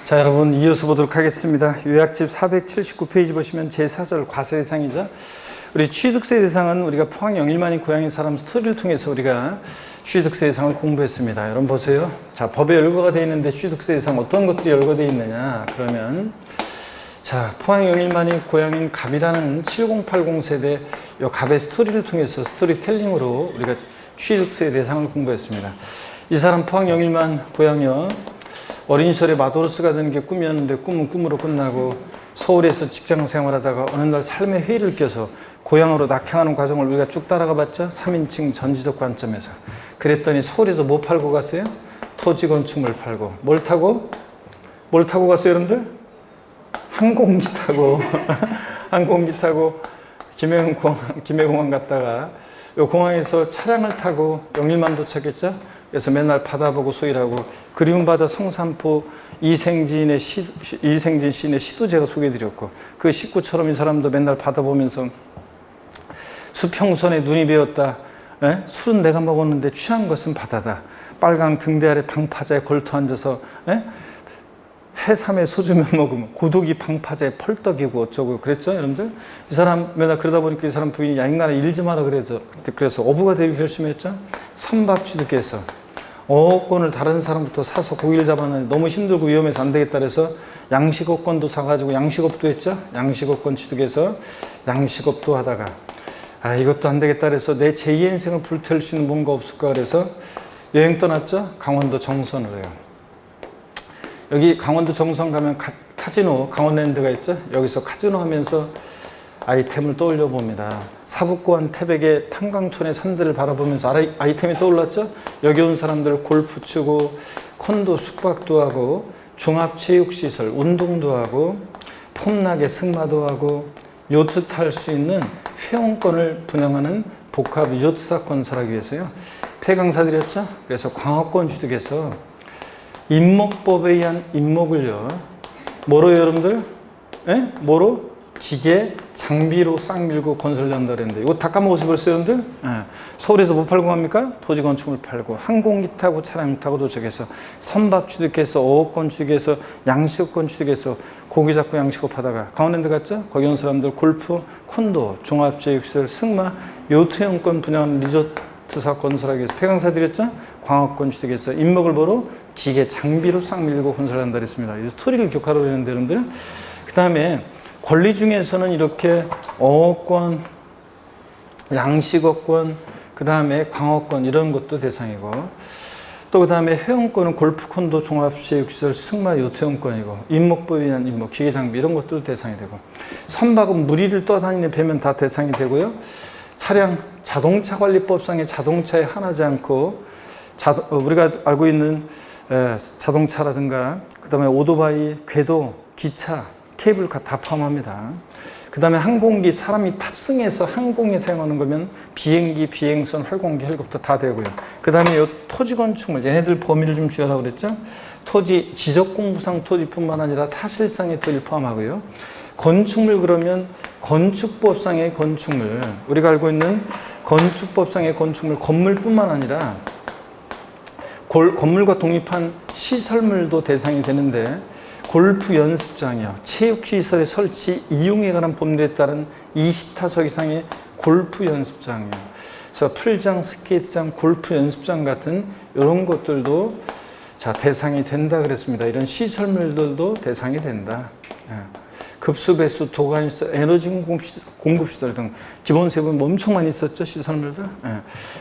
자, 여러분 이어서 보도록 하겠습니다. 요약집 479페이지 보시면 제4절 과세 대상이죠. 우리 취득세 대상은 우리가 포항 영일만이 고향인 사람 스토리를 통해서 우리가 취득세 대상을 공부했습니다. 여러분 보세요. 자, 법에 열거가 되어 있는데 취득세 대상 어떤 것들이 열거되어 있느냐? 그러면 자, 포항 영일만이 고향인 갑이라는 7080 세대 요 갑의 스토리를 통해서 스토리텔링으로 우리가 취득세 대상을 공부했습니다. 이 사람 포항 영일만 고향이요. 어린 시절에 마도로스가 되는 게 꿈이었는데 꿈은 꿈으로 끝나고 서울에서 직장 생활하다가 어느 날 삶의 회의를 껴서 고향으로 낙향하는 과정을 우리가 쭉 따라가 봤죠. 3인칭 전지적 관점에서. 그랬더니 서울에서 뭐 팔고 갔어요? 토지 건축물 팔고. 뭘 타고 갔어요, 여러분들? 항공기 타고 항공기 타고 김해공항 갔다가 요 공항에서 차량을 타고 영일만 도착했죠. 그래서 맨날 바다 보고 소일하고 그리운 바다 성산포 이생진 시인의 시도 제가 소개해드렸고 그 식구처럼 이 사람도 맨날 바다 보면서 수평선에 눈이 베었다. 에? 술은 내가 먹었는데 취한 것은 바다다. 빨강 등대 아래 방파제에 걸터 앉아서 에? 해삼에 소주면 먹으면 고독이 방파제에 펄떡이고 어쩌고 그랬죠, 여러분들? 이 사람 맨날 그러다 보니까 이 사람 부인이 야 인간아 일 좀 하라 그래서 어부가 되기 결심했죠. 선박 취득해서 어업권을 다른 사람부터 사서 고기를 잡았는데 너무 힘들고 위험해서 안 되겠다 그래서 양식업권도 사가지고 양식업도 했죠. 양식업권 취득해서 양식업도 하다가 아 이것도 안 되겠다 그래서 내 제2의 인생을 불태울 수 있는 뭔가 없을까 그래서 여행 떠났죠. 강원도 정선으로 해요. 여기 강원도 정선 가면 카지노 강원랜드가 있죠. 여기서 카지노 하면서 아이템을 떠올려 봅니다. 사북고한 태백의 탄광촌의 산들을 바라보면서 아이템이 떠올랐죠. 여기 온 사람들 골프 치고 콘도 숙박도 하고 종합체육시설 운동도 하고 폼나게 승마도 하고 요트 탈 수 있는 회원권을 분양하는 복합 요트사 건설하기 위해서요. 폐강사들이었죠. 그래서 광업권 취득해서 임목법에 의한 임목을요. 뭐로 여러분들? 에? 뭐로? 기계, 장비로 싹 밀고 건설한다 그랬는데 이거 다 까먹었어요 벌써 여러분들? 예. 서울에서 뭐 팔고 갑니까? 토지 건축물 팔고 항공기 타고 차량 타고 도착해서 선박 취득해서 어업권 취득해서 양식업권 취득해서 고기 잡고 양식업 하다가 강원랜드 갔죠? 거기 온 사람들 골프, 콘도, 종합체육시설, 승마, 요트형권 분양하는 리조트사 건설하기 위해서 폐강사 드렸죠? 광업권 취득해서 임목을 보러 기계, 장비로 싹 밀고 건설한다 그랬습니다. 이 스토리를 기억하라고 했는데 여러분들 그 다음에 권리 중에서는 이렇게 어업권, 양식업권, 그 다음에 광업권 이런 것도 대상이고 또 그 다음에 회원권은 골프, 콘도, 종합체육시설, 승마, 요트형권이고 임목법에 의한 임목, 기계장비 이런 것도 대상이 되고 선박은 무리를 떠다니는 배면 다 대상이 되고요. 차량, 자동차관리법상의 자동차에 한하지 않고 우리가 알고 있는 자동차라든가 그 다음에 오토바이, 궤도, 기차 케이블카 다 포함합니다. 그 다음에 항공기 사람이 탑승해서 항공에 사용하는 거면 비행기, 비행선, 활공기, 헬리콥터 다 되고요. 그 다음에 이 토지 건축물 얘네들 범위를 좀 주의하라고 그랬죠. 토지 지적공부상 토지뿐만 아니라 사실상의 토지를 포함하고요. 건축물 그러면 건축법상의 건축물 우리가 알고 있는 건축법상의 건축물 건물뿐만 아니라 건물과 독립한 시설물도 대상이 되는데 골프 연습장이요. 체육시설의 설치, 이용에 관한 법률에 따른 20타석 이상의 골프 연습장이요. 그래서 풀장, 스케이트장, 골프 연습장 같은 이런 것들도 자 대상이 된다 그랬습니다. 이런 시설물들도 대상이 된다. 급수, 배수, 도관시설, 에너지 공급시설 등 기본 세분 엄청 많이 있었죠. 시설물들.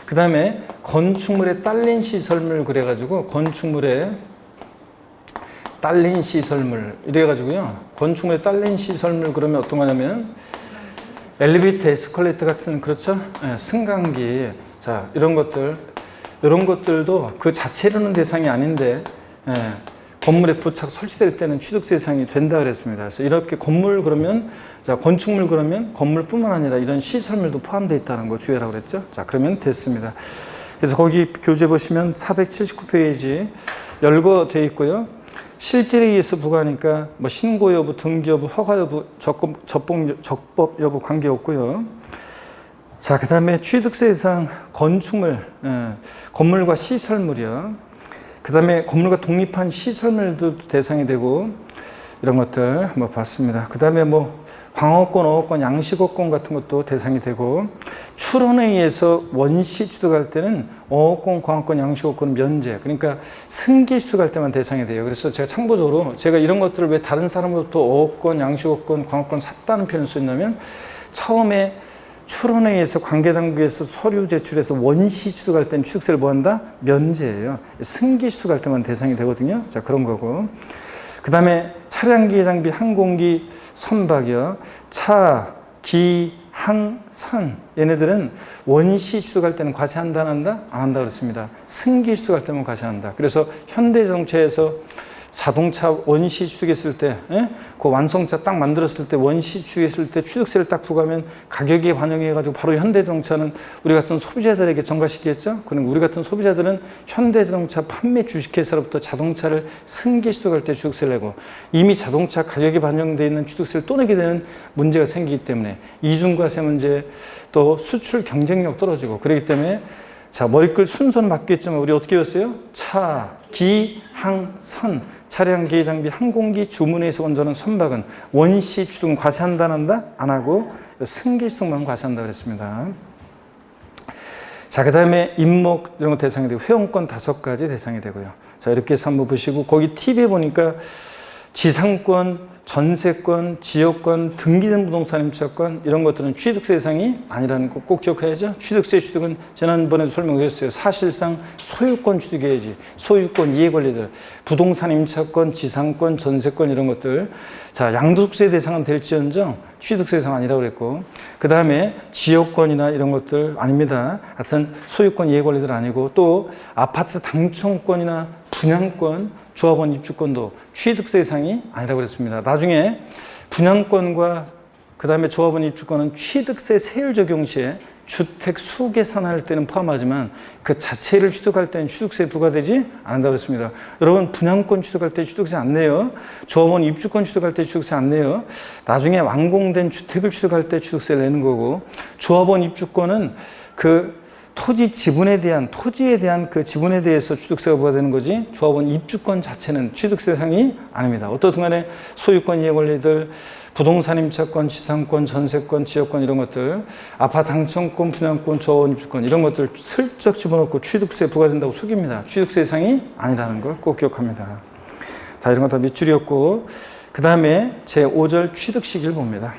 그 다음에 건축물에 딸린 시설물 그래가지고 건축물에 딸린 시설물 이래가지고요. 건축물에 딸린 시설물 그러면 어떤 거냐면 엘리베이터, 에스컬레이터 같은 그렇죠? 승강기 자 이런 것들도 그 자체로는 대상이 아닌데 건물에 부착 설치될 때는 취득세 대상이 된다 그랬습니다. 그래서 이렇게 건물 그러면 자 건축물 그러면 건물뿐만 아니라 이런 시설물도 포함되어 있다는 거 주의하라고 그랬죠. 자 그러면 됐습니다. 그래서 거기 교재 보시면 479페이지 열거되어 있고요. 실질에 의해서 부과하니까 뭐 신고 여부, 등기 여부, 허가 여부, 적법 여부 관계없고요. 자, 그 다음에 취득세 대상 건축물, 건물과 시설물이요. 그 그 다음에 건물과 독립한 시설물도 대상이 되고 이런 것들 한번 봤습니다. 그 다음에 뭐 광어권, 어업권, 양식어권 같은 것도 대상이 되고 출원에 의해서 원시 취득할 때는 어업권, 광어권, 양식어권 면제, 그러니까 승계 취득할 때만 대상이 돼요. 그래서 제가 참고적으로 제가 이런 것들을 왜 다른 사람으로부터 어업권, 양식어권, 광어권 샀다는 표현을 썼냐면 처음에 출원에 의해서 관계당국에서 서류 제출해서 원시 취득할 때는 취득세를 뭐 한다? 면제예요. 승계 취득할 때만 대상이 되거든요. 자, 그런 거고. 그 다음에 차량기, 장비, 항공기, 선박이요. 차, 기, 항, 선. 얘네들은 원시 취득할 때는 과세한다, 안 한다? 안 한다 그랬습니다. 승계 취득할 때만 과세한다. 그래서 현대자동차에서 자동차 원시 취득했을 때, 그 완성차 딱 만들었을 때 원시 취득했을 때 취득세를 딱 부과하면 가격에 반영해가지고 바로 현대자동차는 우리 같은 소비자들에게 전가시키겠죠? 그럼 우리 같은 소비자들은 현대자동차 판매 주식회사로부터 자동차를 승계 취득할 때 취득세를 내고 이미 자동차 가격에 반영되어 있는 취득세를 또 내게 되는 문제가 생기기 때문에 이중과세 문제 또 수출 경쟁력 떨어지고 그렇기 때문에 자, 머리끌 순서는 바뀌었지만 우리 어떻게 배웠어요? 차, 기, 항, 선. 차량, 기계, 장비, 항공기, 주문에서 건조하는 선박은 원시 취득은 과세한다, 안 한다? 안 하고 승계 취득만 과세한다 그랬습니다. 자, 그 다음에 임목 이런 거 대상이 되고 회원권 5가지 대상이 되고요. 자, 이렇게 해서 한번 보시고 거기 팁에 보니까 지상권, 전세권, 지역권, 등기된 부동산 임차권 이런 것들은 취득세 대상이 아니라는 거 꼭 기억해야죠. 취득세 취득은 지난번에도 설명드렸어요. 사실상 소유권 취득해야지. 소유권 이해 권리들, 부동산 임차권, 지상권, 전세권 이런 것들. 자, 양도세 대상은 될지언정 취득세 대상 아니라고 그랬고 그 다음에 지역권이나 이런 것들 아닙니다. 하여튼 소유권 이해 권리들 아니고 또 아파트 당첨권이나 분양권, 조합원 입주권도 취득세 대상이 아니라고 그랬습니다. 나중에 분양권과 그 다음에 조합원 입주권은 취득세 세율 적용 시에 주택 수 계산할 때는 포함하지만 그 자체를 취득할 때는 취득세 부과되지 않는다고 했습니다. 여러분 분양권 취득할 때 취득세 안 내요. 조합원 입주권 취득할 때 취득세 안 내요. 나중에 완공된 주택을 취득할 때 취득세를 내는 거고 조합원 입주권은 그 토지 지분에 대한 토지에 대한 그 지분에 대해서 취득세가 부과되는 거지 조합원 입주권 자체는 취득세 대상이 아닙니다. 어떻든 간에 소유권 이해 권리들 부동산 임차권, 지상권, 전세권, 지역권 이런 것들 아파트 당첨권, 분양권, 조합원 입주권 이런 것들 슬쩍 집어넣고 취득세 부과된다고 속입니다. 취득세 대상이 아니라는 걸 꼭 기억합니다. 다 이런 거 다 밑줄이었고 그 다음에 제5절 취득 시기를 봅니다.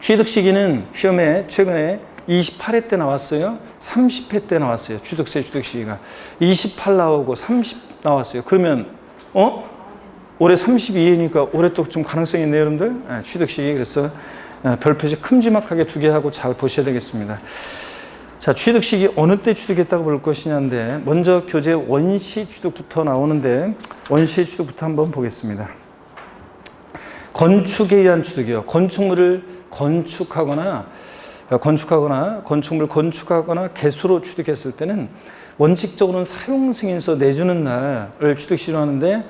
취득 시기는 시험에 최근에 28회 때 나왔어요. 30회 때 나왔어요. 취득세 취득 시기가 28 나오고 30 나왔어요. 그러면 올해 32회니까 올해 또 좀 가능성이 있네요, 여러분들. 취득 시기 그래서 별표시 큼지막하게 2개 하고 잘 보셔야 되겠습니다. 자, 취득 시기 어느 때 취득했다고 볼 것이냐인데 먼저 교재 원시 취득부터 나오는데 원시 취득부터 한번 보겠습니다. 건축에 의한 취득이요. 건축물을 건축하거나 건축물 건축하거나 개수로 취득했을 때는 원칙적으로는 사용승인서 내주는 날을 취득시로 하는데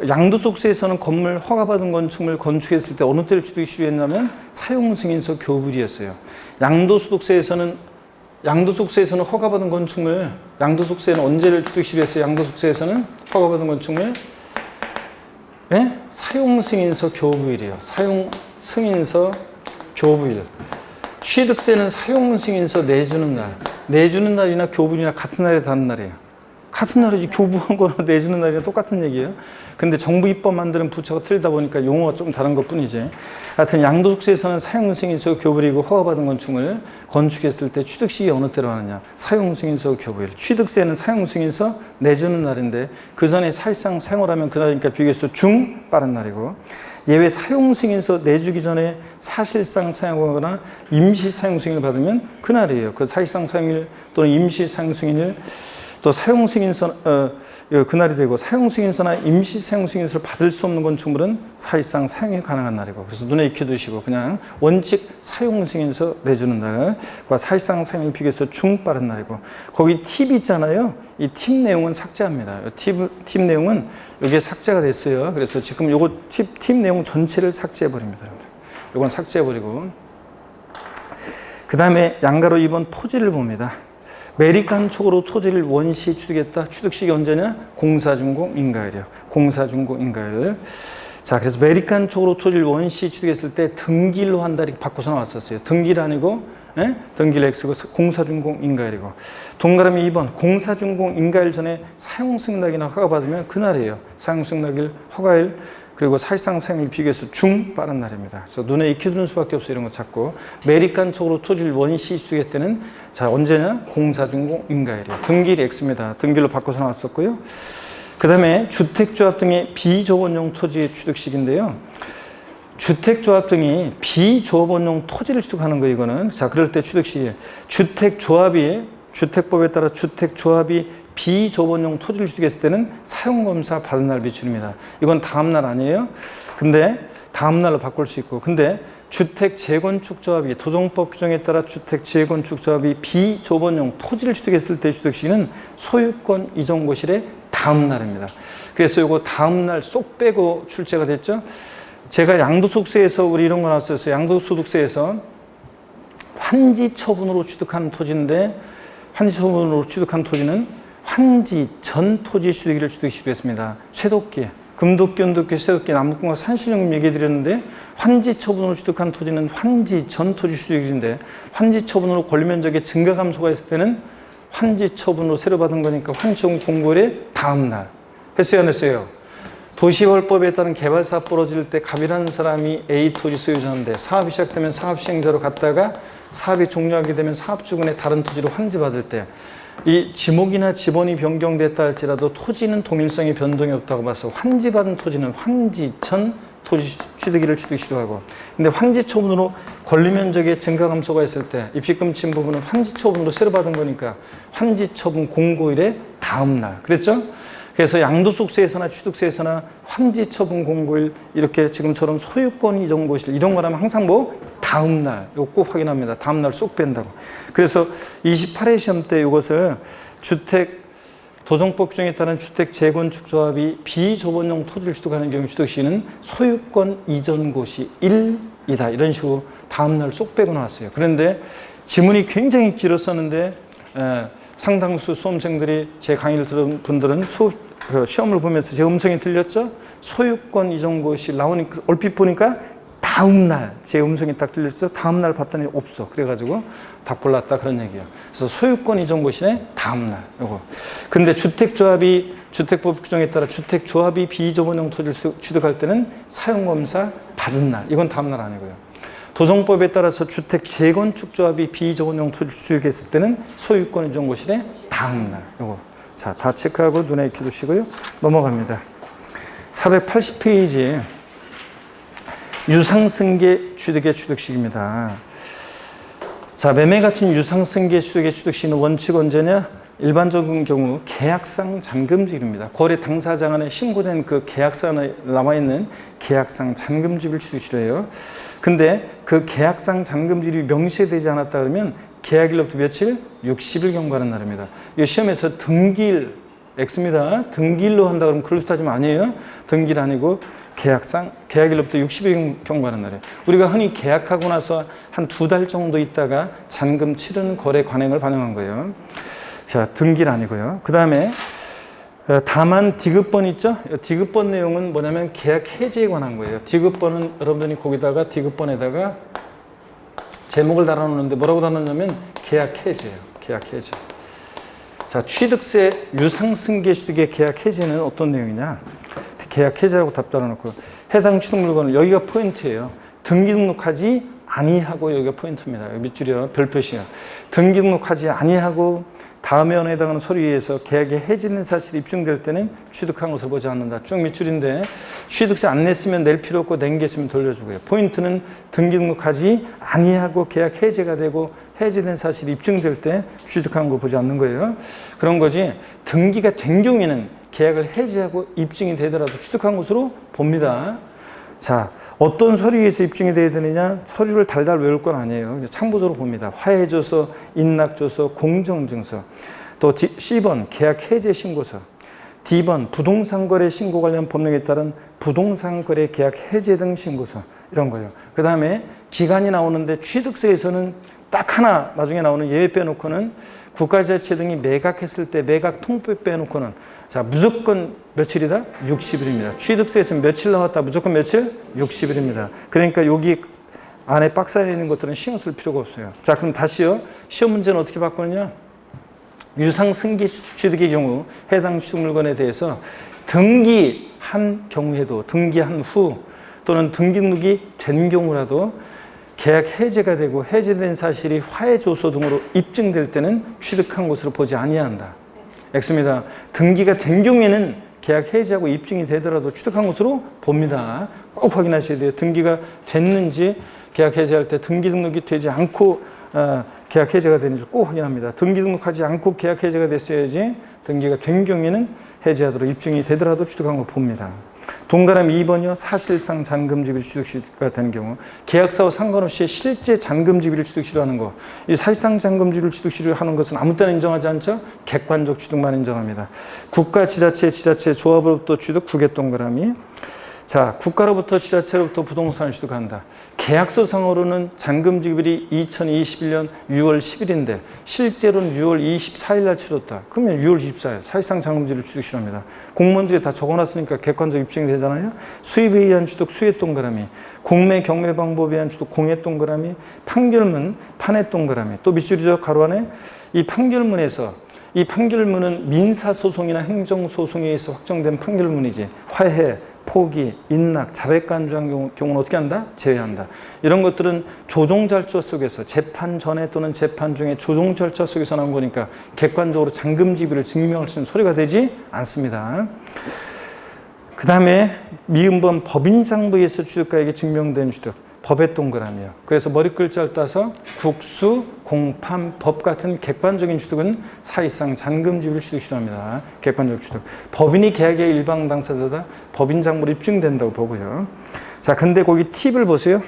양도소득세에서는 건물 허가받은 건축물 건축했을 때 어느 때를 취득시로 했냐면 사용승인서 교부일이었어요. 양도소득세에서는 허가받은 건축물 양도소득세는 언제를 취득시로 했어요? 양도소득세에서는 허가받은 건축물 사용승인서 교부일이에요. 사용승인서 교부일. 취득세는 사용승인서 내주는 날이나 교부일이나 같은 날에 다른 날이에요. 같은 날이지 교부한 거나 내주는 날이랑 똑같은 얘기예요. 근데 정부 입법 만드는 부처가 틀리다 보니까 용어가 좀 다른 것 뿐이지. 하여튼 양도소득세에서는 사용승인서 교부일이고 허가받은 건축물 건축했을 때 취득시기 어느 때로 하느냐. 사용승인서 교부일. 취득세는 사용승인서 내주는 날인데 그 전에 사실상 사용을 하면 그날이니까 비교해서 중 빠른 날이고 예외 사용승인서 내주기 전에 사실상 사용하거나 임시 사용승인을 받으면 그날이에요. 그 사실상 사용일 또는 임시 사용승인을 또 사용승인서 그날이 되고 사용승인서나 임시 사용승인서를 받을 수 없는 건축물은 사실상 사용이 가능한 날이고 그래서 눈에 익혀두시고 그냥 원칙 사용승인서 내주는 날과 사실상 사용일 비교해서 중 빠른 날이고 거기 팁 있잖아요. 이 팁 내용은 삭제합니다. 팁 내용은 여기에 삭제가 됐어요. 그래서 지금 요거 팁 내용 전체를 삭제해 버립니다. 요건 삭제해 버리고 그 다음에 양가로 2번 토지를 봅니다. 매립간 촉으로 토지를 원시 취득했다. 취득식이 언제냐? 공사준공 인가일이요. 공사준공 인가일. 자, 그래서 매립간 촉으로 토지를 원시 취득했을 때 등기로 한다 이렇게 바꿔서 나왔었어요. 등기를 아니고 등기를 X고 공사준공 인가일이고. 동그라미 2번 공사준공 인가일 전에 사용승낙이나 허가받으면 그날이에요. 사용승낙일, 허가일, 그리고 사실상 사용일 비교해서 중 빠른 날입니다. 그래서 눈에 익혀두는 수밖에 없어요. 이런 거 찾고. 매립간 촉으로 토지를 원시 취득했을 때는 자 언제냐? 공사준공 인가일이에요. 등기일이 X입니다. 등기로 바꿔서 나왔었고요. 그 다음에 주택조합 등의 비조원용 토지의 취득식인데요. 주택조합 등이 비조원용 토지를 취득하는 거예요. 이거는. 자, 그럴 때 취득식이에요. 주택조합이 주택법에 따라 주택조합이 비조원용 토지를 취득했을 때는 사용검사 받은 날 미출입니다. 이건 다음 날 아니에요. 근데 다음 날로 바꿀 수 있고. 근데 주택재건축조합이 도정법 규정에 따라 주택재건축조합이 비조원용 토지를 취득했을 때 취득시기는 소유권 이전고실의 다음 날입니다. 그래서 이거 다음 날 쏙 빼고 출제가 됐죠. 제가 양도소득세에서 우리 이런 거 나왔었어요. 양도소득세에서 환지 처분으로 취득한 토지인데 환지 처분으로 취득한 토지는 환지 전 토지 취득일을 취득시키기로 했습니다. 최독기, 금독기, 은독기, 쇠독기, 남북공과 산신용금 얘기해 드렸는데 환지 처분으로 취득한 토지는 환지 전 토지 취득일인데 환지 처분으로 권리면적의 증가 감소가 있을 때는 환지 처분으로 새로 받은 거니까 환지 처분 공고일의 다음 날. 했어요, 안 했어요? 도시개발법에 따른 개발사업 벌어질 때 갑이라는 사람이 A 토지 소유자인데 사업이 시작되면 사업 시행자로 갔다가 사업이 종료하게 되면 사업주군의 다른 토지로 환지받을 때 이 지목이나 지번이 변경됐다 할지라도 토지는 동일성의 변동이 없다고 봐서 환지받은 토지는 환지 전 토지 취득일을 취득시로 하고, 근데 환지 처분으로 권리면적의 증가 감소가 있을 때 입식금 진 부분은 환지 처분으로 새로 받은 거니까 환지 처분 공고일의 다음 날. 그랬죠? 그래서 양도소득세에서나 취득세에서나 환지 처분 공고일 이렇게 지금처럼 소유권 이전 고실 이런 거라면 항상 뭐 다음 날 이거 꼭 확인합니다. 다음 날 쏙 뺀다고. 그래서 28회 시험 때 이것을 주택 도정법 규정에 따른 주택 재건축 조합이 비조원용 토지를 취득하는 경우 취득시는 소유권 이전 고시 1이다. 이런 식으로 다음 날 쏙 빼고 나왔어요. 그런데 지문이 굉장히 길었었는데 상당수 수험생들이 제 강의를 들은 분들은 시험을 보면서 제 음성이 들렸죠? 소유권 이전 고시 나오니까 얼핏 보니까 다음 날 제 음성이 딱 들렸죠? 다음 날 봤더니 없어. 그래가지고 다 골랐다 그런 얘기예요. 그래서 소유권 이전 고시의 다음 날 요거. 근데 주택조합이 주택법 규정에 따라 주택조합이 비조원용 토지를 취득할 때는 사용검사 받은 날. 이건 다음 날 아니고요. 도정법에 따라서 주택 재건축조합이 비조원용 토지를 취득했을 때는 소유권 이전 고실의 다음 날. 요거. 자, 다 체크하고 눈에 익혀두시고요. 넘어갑니다. 480페이지에 유상승계 취득의 취득식입니다. 자, 매매 같은 유상승계 취득의 취득식은 원칙 언제냐? 일반적인 경우 계약상 잔금지입니다. 거래 당사자 안에 신고된 그 계약상에 남아있는 계약상 잔금지를 취득시로 해요. 근데 그 계약상 잔금지를 명시되지 않았다 그러면 계약일로부터 며칠? 60일 경과하는 날입니다. 이 시험에서 등기일 X입니다. 등기일로 한다 그러면 그럴 따지면 아니에요. 등기일 아니고 계약일로부터 60일 경과하는 날이에요. 우리가 흔히 계약하고 나서 한 2달 정도 있다가 잔금 치른 거래 관행을 반영한 거예요. 자, 등기일 아니고요. 그 다음에 다만 디귿번 있죠? 디귿번 내용은 뭐냐면 계약 해지에 관한 거예요. 디귿번은 여러분들이 거기다가 디귿번에다가 제목을 달아놓는데 뭐라고 달아놓냐면 계약 해지예요. 계약 해지. 자, 취득세 유상승계 취득의 계약 해지는 어떤 내용이냐? 계약 해지라고 답 달아놓고 해당 취득 물건을 여기가 포인트예요. 등기 등록하지 아니하고 여기가 포인트입니다. 밑줄이요. 별표시요. 등기 등록하지 아니하고 다음에 해당하는 서류에 의해서 계약의 해지는 사실이 입증될 때는 취득한 것을 보지 않는다. 쭉 밑줄인데 취득세 안 냈으면 낼 필요 없고 낸 게 있으면 돌려주고요. 포인트는 등기 등록하지 아니하고 계약 해지가 되고 해지된 사실이 입증될 때 취득한 거 보지 않는 거예요. 그런 거지 등기가 된 경우에는 계약을 해지하고 입증이 되더라도 취득한 것으로 봅니다. 자, 어떤 서류에서 입증이 돼야 되느냐? 서류를 달달 외울 건 아니에요. 참고적으로 봅니다. 화해조서, 인락조서, 공정증서. 또 C번 계약 해제 신고서. D번 부동산 거래 신고 관련 법령에 따른 부동산 거래 계약 해제 등 신고서. 이런 거예요. 그 다음에 기간이 나오는데 취득세에서는 딱 하나 나중에 나오는 예외 빼놓고는 국가지자체 등이 매각했을 때 매각 통보 빼놓고는 자 무조건 며칠이다? 60일입니다. 취득세에서 며칠 나왔다? 무조건 며칠? 60일입니다. 그러니까 여기 안에 박스 안에 있는 것들은 신경 쓸 필요가 없어요. 자 그럼 다시요. 시험 문제는 어떻게 바꾸느냐? 유상승계 취득의 경우 해당 취득 물건에 대해서 등기한 경우에도 등기한 후 또는 등기 등록이 된 경우라도 계약 해제가 되고 해제된 사실이 화해조서 등으로 입증될 때는 취득한 것으로 보지 아니한다. X입니다. 등기가 된 경우에는 계약 해제하고 입증이 되더라도 취득한 것으로 봅니다. 꼭 확인하셔야 돼요. 등기가 됐는지 계약 해제할 때 등기 등록이 되지 않고 계약 해제가 되는지 꼭 확인합니다. 등기 등록하지 않고 계약 해제가 됐어야지 등기가 된 경우에는 해제하도록 입증이 되더라도 취득한 걸 봅니다. 동그라미 2번이요. 사실상 잔금지비를 취득시가 되는 경우 계약사와 상관없이 실제 잔금지비를 취득시로 하는 거. 이 사실상 잔금지비를 취득시로 하는 것은 아무 때나 인정하지 않죠. 객관적 취득만 인정합니다. 국가, 지자체, 조합으로부터 취득 2개 동그라미. 자, 국가로부터 지자체로부터 부동산을 취득한다. 계약서상으로는 잔금지급일이 2021년 6월 10일인데 실제로는 6월 24일 날 치렀다. 그러면 6월 24일 사실상 잔금지를 취득시합니다. 공무원들이 다 적어놨으니까 객관적 입증이 되잖아요. 수입에 의한 취득 수의 동그라미, 공매 경매 방법에 의한 취득 공의 동그라미, 판결문 판의 동그라미. 또 밑줄이죠. 가로 안에 이 판결문에서 이 판결문은 민사소송이나 행정소송에 의해서 확정된 판결문이지 화해, 포기, 인락, 자백간주한 경우는 어떻게 한다? 제외한다. 이런 것들은 조정절차 속에서 재판 전에 또는 재판 중에 조정절차 속에서 나온 거니까 객관적으로 잔금지비를 증명할 수 있는 소리가 되지 않습니다. 그 다음에 미음번 법인장부에서 취득가액이 증명된 취득. 법의 동그라미요. 그래서 머리 글자를 따서 국수, 공판, 법 같은 객관적인 취득은 사실상 잔금지비를 취득시합니다. 객관적 취득. 법인이 계약의 일방 당사자다. 법인 장부로 입증된다고 보고요. 자, 근데 거기 팁을 보세요.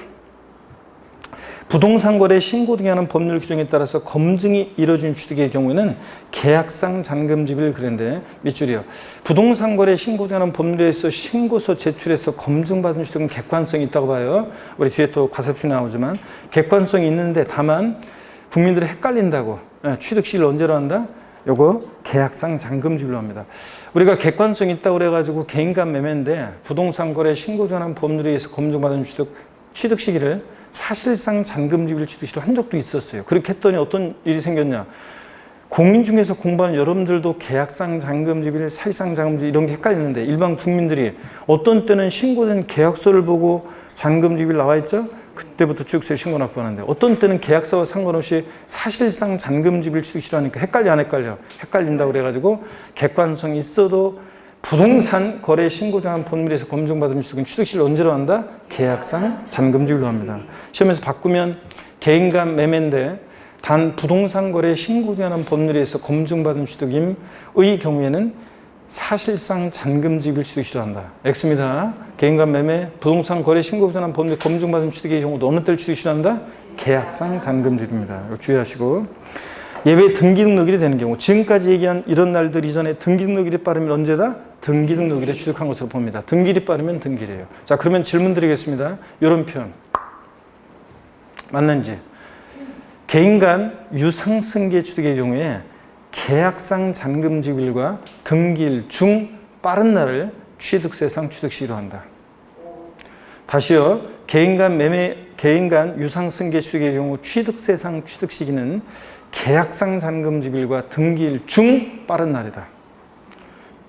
부동산 거래 신고 등에 하는 법률 규정에 따라서 검증이 이루어진 취득의 경우에는 계약상 잔금지비를 그랬는데 밑줄이요. 부동산 거래 신고 등에 하는 법률에 의해서 신고서 제출해서 검증받은 취득은 객관성이 있다고 봐요. 우리 뒤에 또 과세표 나오지만 객관성이 있는데 다만 국민들이 헷갈린다고. 취득 시기를 언제로 한다? 요거 계약상 잔금지비로 합니다. 우리가 객관성이 있다고 그래가지고 개인 간 매매인데 부동산 거래 신고 등에 하는 법률에 의해서 검증받은 취득 시기를 사실상 잔금지비를 취득시로 한 적도 있었어요. 그렇게 했더니 어떤 일이 생겼냐. 공인 중에서 공부하는 여러분들도 계약상 잔금지비를 사실상 잔금지비 이런 게 헷갈리는데 일반 국민들이 어떤 때는 신고된 계약서를 보고 잔금지비를 나와 있죠. 그때부터 취득세 신고 납부하는데 어떤 때는 계약서와 상관없이 사실상 잔금지비를 취득시로 하니까 헷갈려 안 헷갈려? 헷갈린다고 그래가지고 객관성이 있어도 부동산 거래 신고등한 법률에서 검증받은 취득은 취득시를 언제로 한다? 계약상 잔금지비로 합니다. 시험에서 바꾸면 개인 간 매매인데 단 부동산 거래 신고등한 법률에서 검증받은 취득임의 경우에는 사실상 잔금지비를 취득시로 한다. X입니다. 개인 간 매매, 부동산 거래 신고등한 법률 검증받은 취득의 경우도 어느 때를 취득시로 한다? 계약상 잔금지비입니다. 주의하시고. 예외 등기등록일이 되는 경우 지금까지 얘기한 이런 날들 이전에 등기등록일이 빠르면 언제다? 등기등록일에 취득한 것으로 봅니다. 등기일이 빠르면 등기일이에요. 자, 그러면 질문 드리겠습니다. 이런 표현 맞는지. 개인 간 유상승계 취득의 경우에 계약상 잔금지비일과 등기일 중 빠른 날을 취득세상 취득시기로 한다. 다시요. 개인 간 매매, 개인 간 유상승계 취득의 경우 취득세상 취득시기는 계약상 잔금지비일과 등기일 중 빠른 날이다.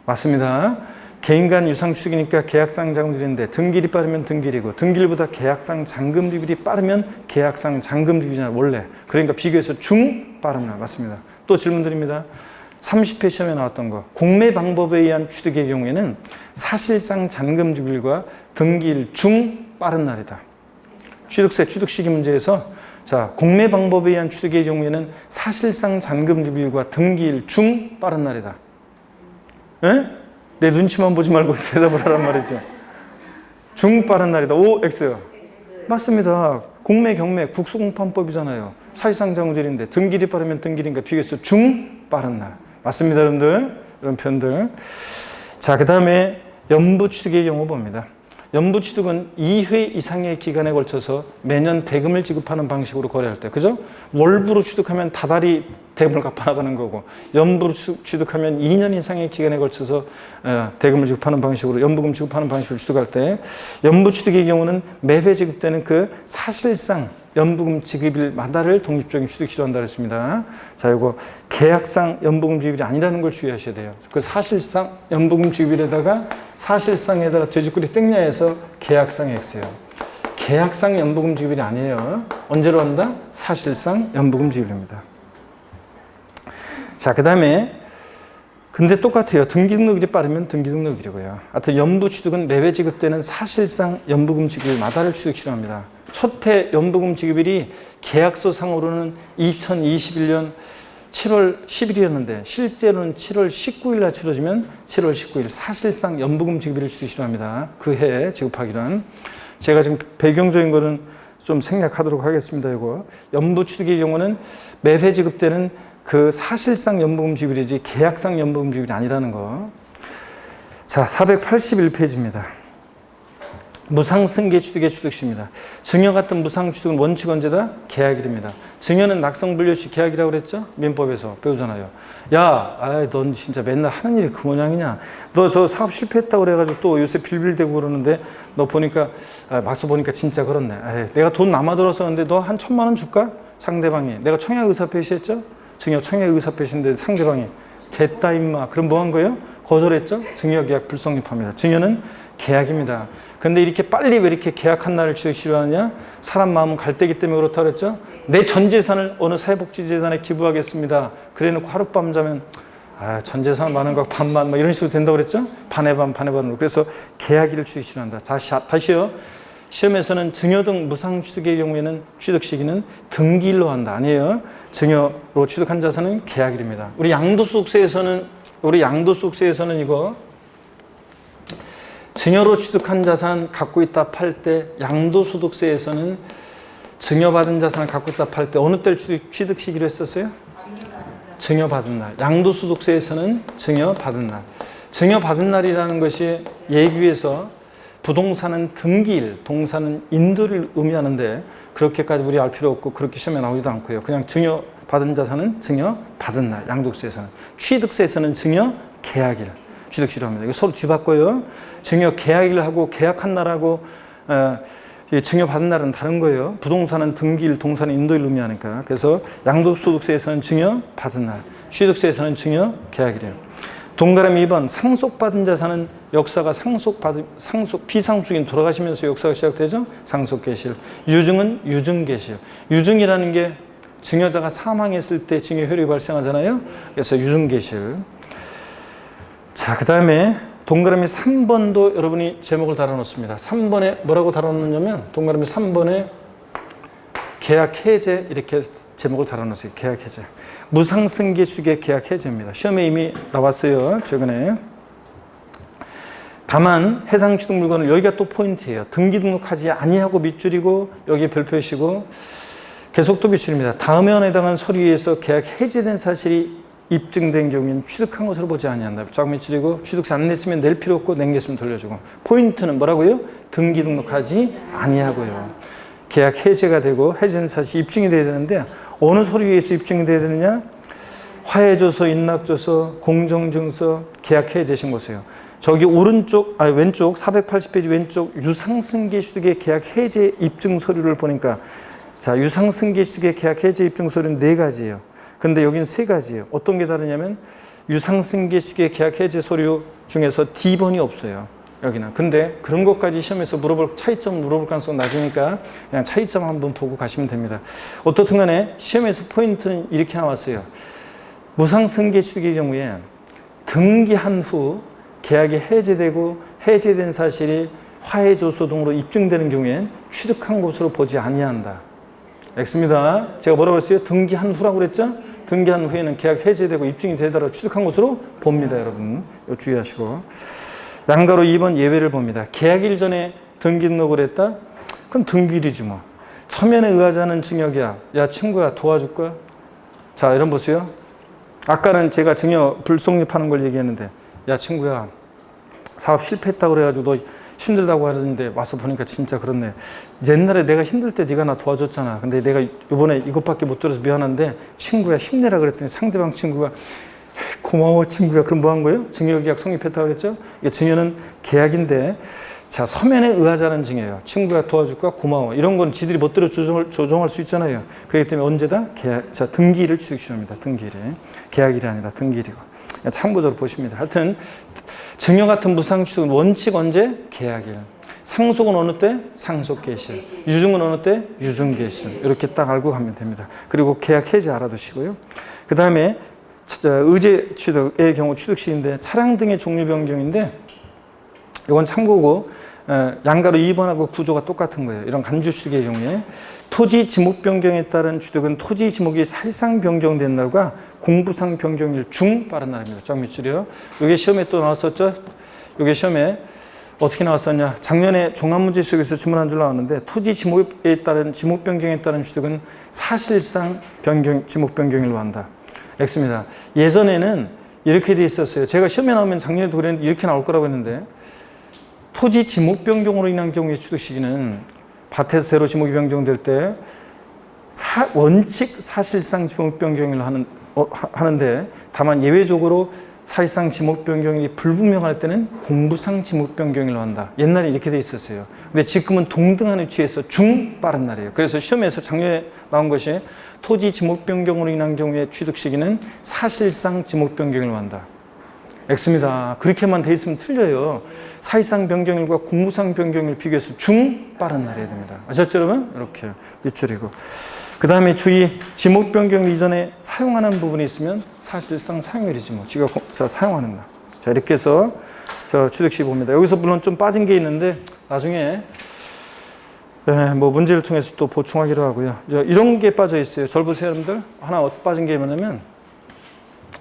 맞습니다. 개인 간 유상취득이니까 계약상 잔금지비인데 등기일이 빠르면 등기일이고 등기일보다 계약상 잔금지비일이 빠르면 계약상 잔금지비잖아 원래. 그러니까 비교해서 중 빠른 날. 맞습니다. 또 질문 드립니다. 30회 시험에 나왔던 거. 공매 방법에 의한 취득의 경우에는 사실상 잔금지비일과 등기일 중 빠른 날이다. 취득세 취득 시기 문제에서 자, 공매 방법에 의한 취득의 경우에는 사실상 잔금지비일과 등기일 중 빠른 날이다. 에? 내 눈치만 보지 말고 대답을 하란 말이죠. 중 빠른 날이다. O, X. 맞습니다. 공매, 경매, 국수공판법이잖아요. 사실상 잔금지비인데 등기일이 빠르면 등기일인가 비교해서 중 빠른 날. 맞습니다, 여러분들. 이런 표현들. 자, 그 다음에 연부 취득의 경우 봅니다. 연부취득은 2회 이상의 기간에 걸쳐서 매년 대금을 지급하는 방식으로 거래할 때, 그죠? 월부로 취득하면 다달이 대금을 갚아나가는 거고, 연부로 취득하면 2년 이상의 기간에 걸쳐서 대금을 지급하는 방식으로, 연부금 지급하는 방식으로 취득할 때, 연부취득의 경우는 매회 지급되는 그 사실상 연부금 지급일마다를 독립적인 취득 시로한다 그랬습니다. 자, 이거 계약상 연부금 지급일이 아니라는 걸 주의하셔야 돼요. 그 사실상 연부금 지급일에다가 사실상에다가 돼지꼬리 땡냐해서 계약상 X예요. 계약상 연부금 지급일이 아니에요. 언제로 한다? 사실상 연부금 지급일입니다. 자, 그 다음에 근데 똑같아요. 등기등록일이 빠르면 등기등록일이고요. 하여튼 연부취득은 매회 지급되는 사실상 연부금 지급일마다를 취득 시로합니다. 첫해 연부금 지급일이 계약서 상으로는 2021년 7월 10일이었는데 실제로는 7월 19일 날 치러지면 7월 19일 사실상 연부금 지급일을 취득 시로합니다. 그 해에 지급하기는. 제가 지금 배경적인 거는 좀 생략하도록 하겠습니다. 이거 연부취득의 경우는 매회 지급되는 그 사실상 연부금 지급일이지 계약상 연부금 지급일이 아니라는 거. 자, 481페이지입니다. 무상승계 취득의 취득시입니다. 증여 같은 무상취득은 원칙 언제다? 계약일입니다. 증여는 낙성불려시 계약이라고 그랬죠? 민법에서 배우잖아요. 야, 넌 진짜 맨날 하는 일이 그 모양이냐? 너 저 사업 실패했다고 그래가지고 또 요새 빌빌대고 그러는데 너 보니까 막상 보니까 진짜 그렇네. 내가 돈 남아들어서 근데 너 한 1,000만 원 줄까? 상대방이. 내가 청약 의사표시했죠? 증여 청약 의사표시인데 상대방이 됐다 임마. 그럼 뭐 한 거예요? 거절했죠? 증여계약 불성립합니다. 증여는 계약입니다. 근데 이렇게 빨리 왜 이렇게 계약한 날을 취득 시로하느냐? 사람 마음은 갈대기 때문에 그렇다 그랬죠? 내 전 재산을 어느 사회복지재단에 기부하겠습니다. 그래 놓고 하룻밤 자면 전 재산 많은 거 반반 이런 식으로 된다고 그랬죠? 반의 반 반의 반으로. 그래서 계약일을 취득 시로한다. 다시요. 시험에서는 증여 등 무상 취득의 경우에는 취득 시기는 등기일로 한다. 아니에요. 증여로 취득한 자산은 계약일입니다. 우리 양도소득세에서는 이거 증여로 취득한 자산 갖고 있다 팔 때 양도소득세에서는 증여받은 자산을 갖고 있다 팔 때 어느 때 취득 시기로 했었어요? 증여받은 날. 양도소득세에서는 증여받은 날. 증여받은 날이라는 것이 예규에서 부동산은 등기일, 동산은 인도를 의미하는데 그렇게까지 우리 알 필요 없고 그렇게 시험에 나오지도 않고요. 그냥 증여받은 자산은 증여받은 날, 양도세에서는. 취득세에서는 증여계약일. 취득시로 합니다. 이거 서로 뒤바꿔요. 증여 계약일하고 계약한 날하고 증여받은 날은 다른 거예요. 부동산은 등기일, 동산은 인도일 의미하니까. 그래서 양도소득세에서는 증여받은 날, 취득세에서는 증여계약일이에요. 동그라미 2번 상속받은 자산은 역사가 비상속인 돌아가시면서 역사가 시작되죠. 상속계실. 유증은 유증계실. 유증이라는 게 증여자가 사망했을 때 증여 효력이 발생하잖아요. 그래서 유증계실. 자, 그 다음에 동그라미 3번도 여러분이 제목을 달아놓습니다. 3번에 뭐라고 달아놓냐면 동그라미 3번에 계약해제 이렇게 제목을 달아놓으세요. 계약해제. 무상승계 취득의 계약해제입니다. 시험에 이미 나왔어요. 최근에. 다만 해당 취득 물건을 여기가 또 포인트예요. 등기 등록하지 아니하고 밑줄이고 여기 별표시고 계속 또 밑줄입니다. 다음에 해당한 서류에 의해서 계약 해제된 사실이 입증된 경우에는 취득한 것으로 보지 아니한다. 쫙 밑줄이고 취득세 안 냈으면 낼 필요 없고 낸겠으면 돌려주고. 포인트는 뭐라고요? 등기 등록하지 아니하고요. 계약 해제가 되고 해제된 사실이 입증이 돼야 되는데 어느 서류에 의해서 입증이 돼야 되느냐? 화해조서, 인락조서, 공정증서, 계약 해제 신고서요. 저기 왼쪽 480페이지 왼쪽 유상승계 취득의 계약 해제 입증 서류를 보니까 자, 유상승계 취득의 계약 해제 입증 서류는 4가지예요. 근데 여기는 3가지예요. 어떤 게 다르냐면 유상승계 취득의 계약 해제 서류 중에서 D번이 없어요. 여기는. 근데 그런 것까지 시험에서 차이점 물어볼 가능성 낮으니까 그냥 차이점 한번 보고 가시면 됩니다. 어떻든 간에 시험에서 포인트는 이렇게 나왔어요. 무상승계 취득의 경우에 등기한 후 계약이 해제되고 해제된 사실이 화해조서 등으로 입증되는 경우엔 취득한 것으로 보지 아니한다. X입니다. 제가 뭐라고 했어요? 등기한 후라고 그랬죠? 등기한 후에는 계약 해제되고 입증이 되더라도 취득한 것으로 봅니다, 여러분. 이거 주의하시고. 양가로 2번 예외를 봅니다. 계약일 전에 등기 등록을 했다? 그럼 등기일이지 뭐. 서면에 의하자는 증여계약. 야, 친구야, 도와줄 거야? 자, 이런 보세요. 아까는 제가 증여 불성립하는 걸 얘기했는데, 야, 친구야, 사업 실패했다고 그래가지고 너 힘들다고 하는데 와서 보니까 진짜 그렇네. 옛날에 내가 힘들 때 네가 나 도와줬잖아. 근데 내가 이번에 이것밖에 못 들어서 미안한데 친구야 힘내라 그랬더니 상대방 친구가 고마워 친구야. 그럼 뭐 한 거예요? 증여계약 성립했다고 그랬죠? 이게 증여는 계약인데 자, 서면에 의하자는 증여예요. 친구가 도와줄까? 고마워. 이런 건 지들이 멋대로 조정할 수 있잖아요. 그렇기 때문에 언제다? 계약, 자, 등기일을 취득시킵니다. 등기일. 계약일이 아니라 등기일이고. 참고적으로 보십니다. 하여튼 증여 같은 무상취득은 원칙 언제? 계약일. 상속은 어느 때? 상속개시. 유증은 어느 때? 유증개시. 이렇게 딱 알고 가면 됩니다. 그리고 계약 해지 알아두시고요. 그 다음에 의제 취득의 경우 취득시인데 차량 등의 종류 변경인데 이건 참고고 양가로 2번하고 구조가 똑같은 거예요. 이런 간주 취득의 경우에 토지 지목 변경에 따른 취득은 토지 지목이 사실상 변경된 날과 공부상 변경일 중 빠른 날입니다. 쫙 밑줄이요. 이게 시험에 또 나왔었죠. 이게 시험에 어떻게 나왔었냐. 작년에 종합문제 속에서 질문 한 줄 나왔는데 토지 지목에 따른 지목 변경에 따른 취득은 사실상 지목 변경일로 한다. X입니다. 예전에는 이렇게 돼 있었어요. 제가 시험에 나오면 작년에도 그랬는데 이렇게 나올 거라고 했는데 토지 지목 변경으로 인한 경우의 취득 시기는 밭에서 새로 지목이 변경될 때 원칙 사실상 지목 변경을 하는데 다만 예외적으로 사실상 지목 변경이 불분명할 때는 공부상 지목 변경일로 한다. 옛날에 이렇게 돼 있었어요. 근데 지금은 동등한 위치에서 중 빠른 날이에요. 그래서 시험에서 작년에 나온 것이 토지 지목 변경으로 인한 경우의 취득 시기는 사실상 지목 변경일로 한다. X입니다. 그렇게만 돼 있으면 틀려요. 사실상 변경일과 공부상 변경일 비교해서 중 빠른 날이어야 됩니다. 아셨죠, 여러분? 이렇게 밑줄이고. 그 다음에 주의, 지목 변경 이전에 사용하는 부분이 있으면 사실상 사용일이지 뭐. 지가 사용하는 날. 자, 이렇게 해서 취득시 봅니다. 여기서 물론 좀 빠진 게 있는데 나중에 뭐 문제를 통해서 또 보충하기로 하고요. 이런 게 빠져 있어요. 절 보세요, 여러분들. 하나 빠진 게 뭐냐면